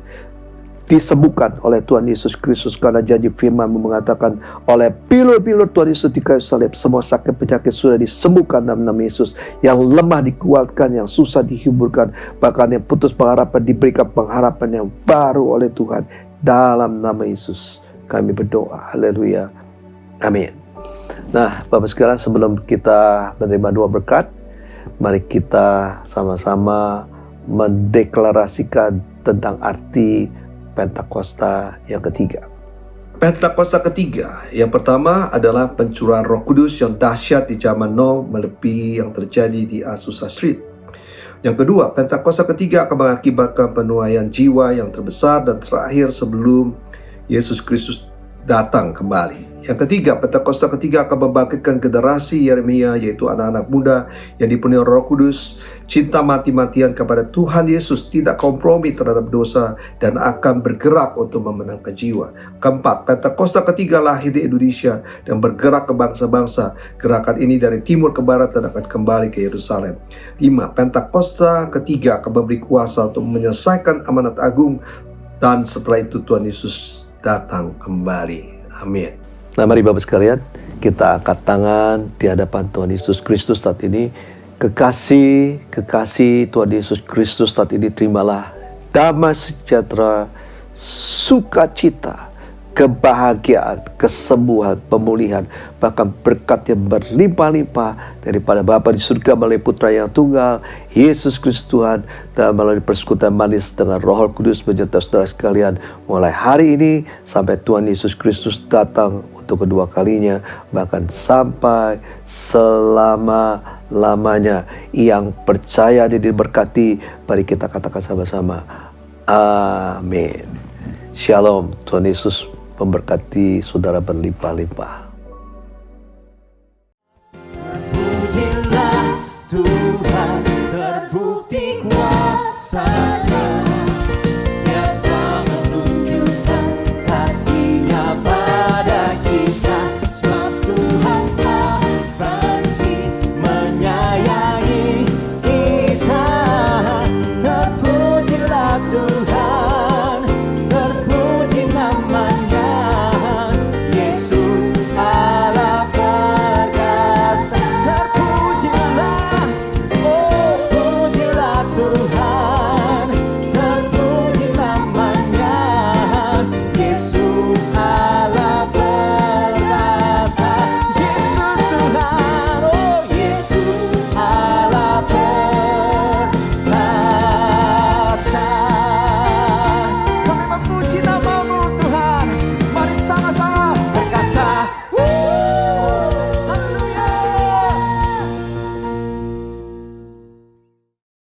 disembuhkan oleh Tuhan Yesus Kristus, karena janji firman-Mu mengatakan, oleh pilur-pilur Tuhan Yesus di kayu salib, semua sakit penyakit sudah disembuhkan dalam nama Yesus. Yang lemah dikuatkan, yang susah dihiburkan, bahkan yang putus pengharapan diberikan pengharapan yang baru oleh Tuhan. Dalam nama Yesus kami berdoa, haleluya, amin. Nah, Bapak sekalian, sebelum kita menerima doa berkat, mari kita sama-sama mendeklarasikan tentang arti Pentakosta yang ketiga. Pentakosta ketiga, yang pertama adalah pencurahan Roh Kudus yang dahsyat di zaman Nuh, melebihi yang terjadi di Azusa Street. Yang kedua, Pentakosta ketiga akan mengakibatkan penuaian jiwa yang terbesar dan terakhir sebelum Yesus Kristus datang kembali. Yang ketiga, Pentakosta ketiga akan membangkitkan generasi Yeremia, yaitu anak-anak muda yang dipenuhi Roh Kudus, cinta mati-matian kepada Tuhan Yesus, tidak kompromi terhadap dosa, dan akan bergerak untuk memenangkan jiwa. Keempat, Pentakosta ketiga lahir di Indonesia dan bergerak ke bangsa-bangsa. Gerakan ini dari timur ke barat dan akan kembali ke Yerusalem. 5. Pentakosta ketiga akan memberi kuasa untuk menyelesaikan amanat agung, dan setelah itu Tuhan Yesus datang kembali. Amin. Nah, mari Bapak sekalian, kita angkat tangan di hadapan Tuhan Yesus Kristus saat ini. Kekasih Tuhan Yesus Kristus saat ini, terimalah damai sejahtera, sukacita, kebahagiaan, kesembuhan, pemulihan, bahkan berkat yang berlimpah-limpah daripada Bapa di surga melalui Putra yang tunggal, Yesus Kristus Tuhan, dan melalui persekutuan manis dengan Roh Kudus menyertai saudara sekalian, mulai hari ini sampai Tuhan Yesus Kristus datang untuk kedua kalinya, bahkan sampai selama-lamanya. Yang percaya dan diberkati, mari kita katakan sama-sama, amin. Shalom, Tuhan Yesus memberkati saudara berlimpah-limpah. Pujilah Tuhan, terbukti kuasa.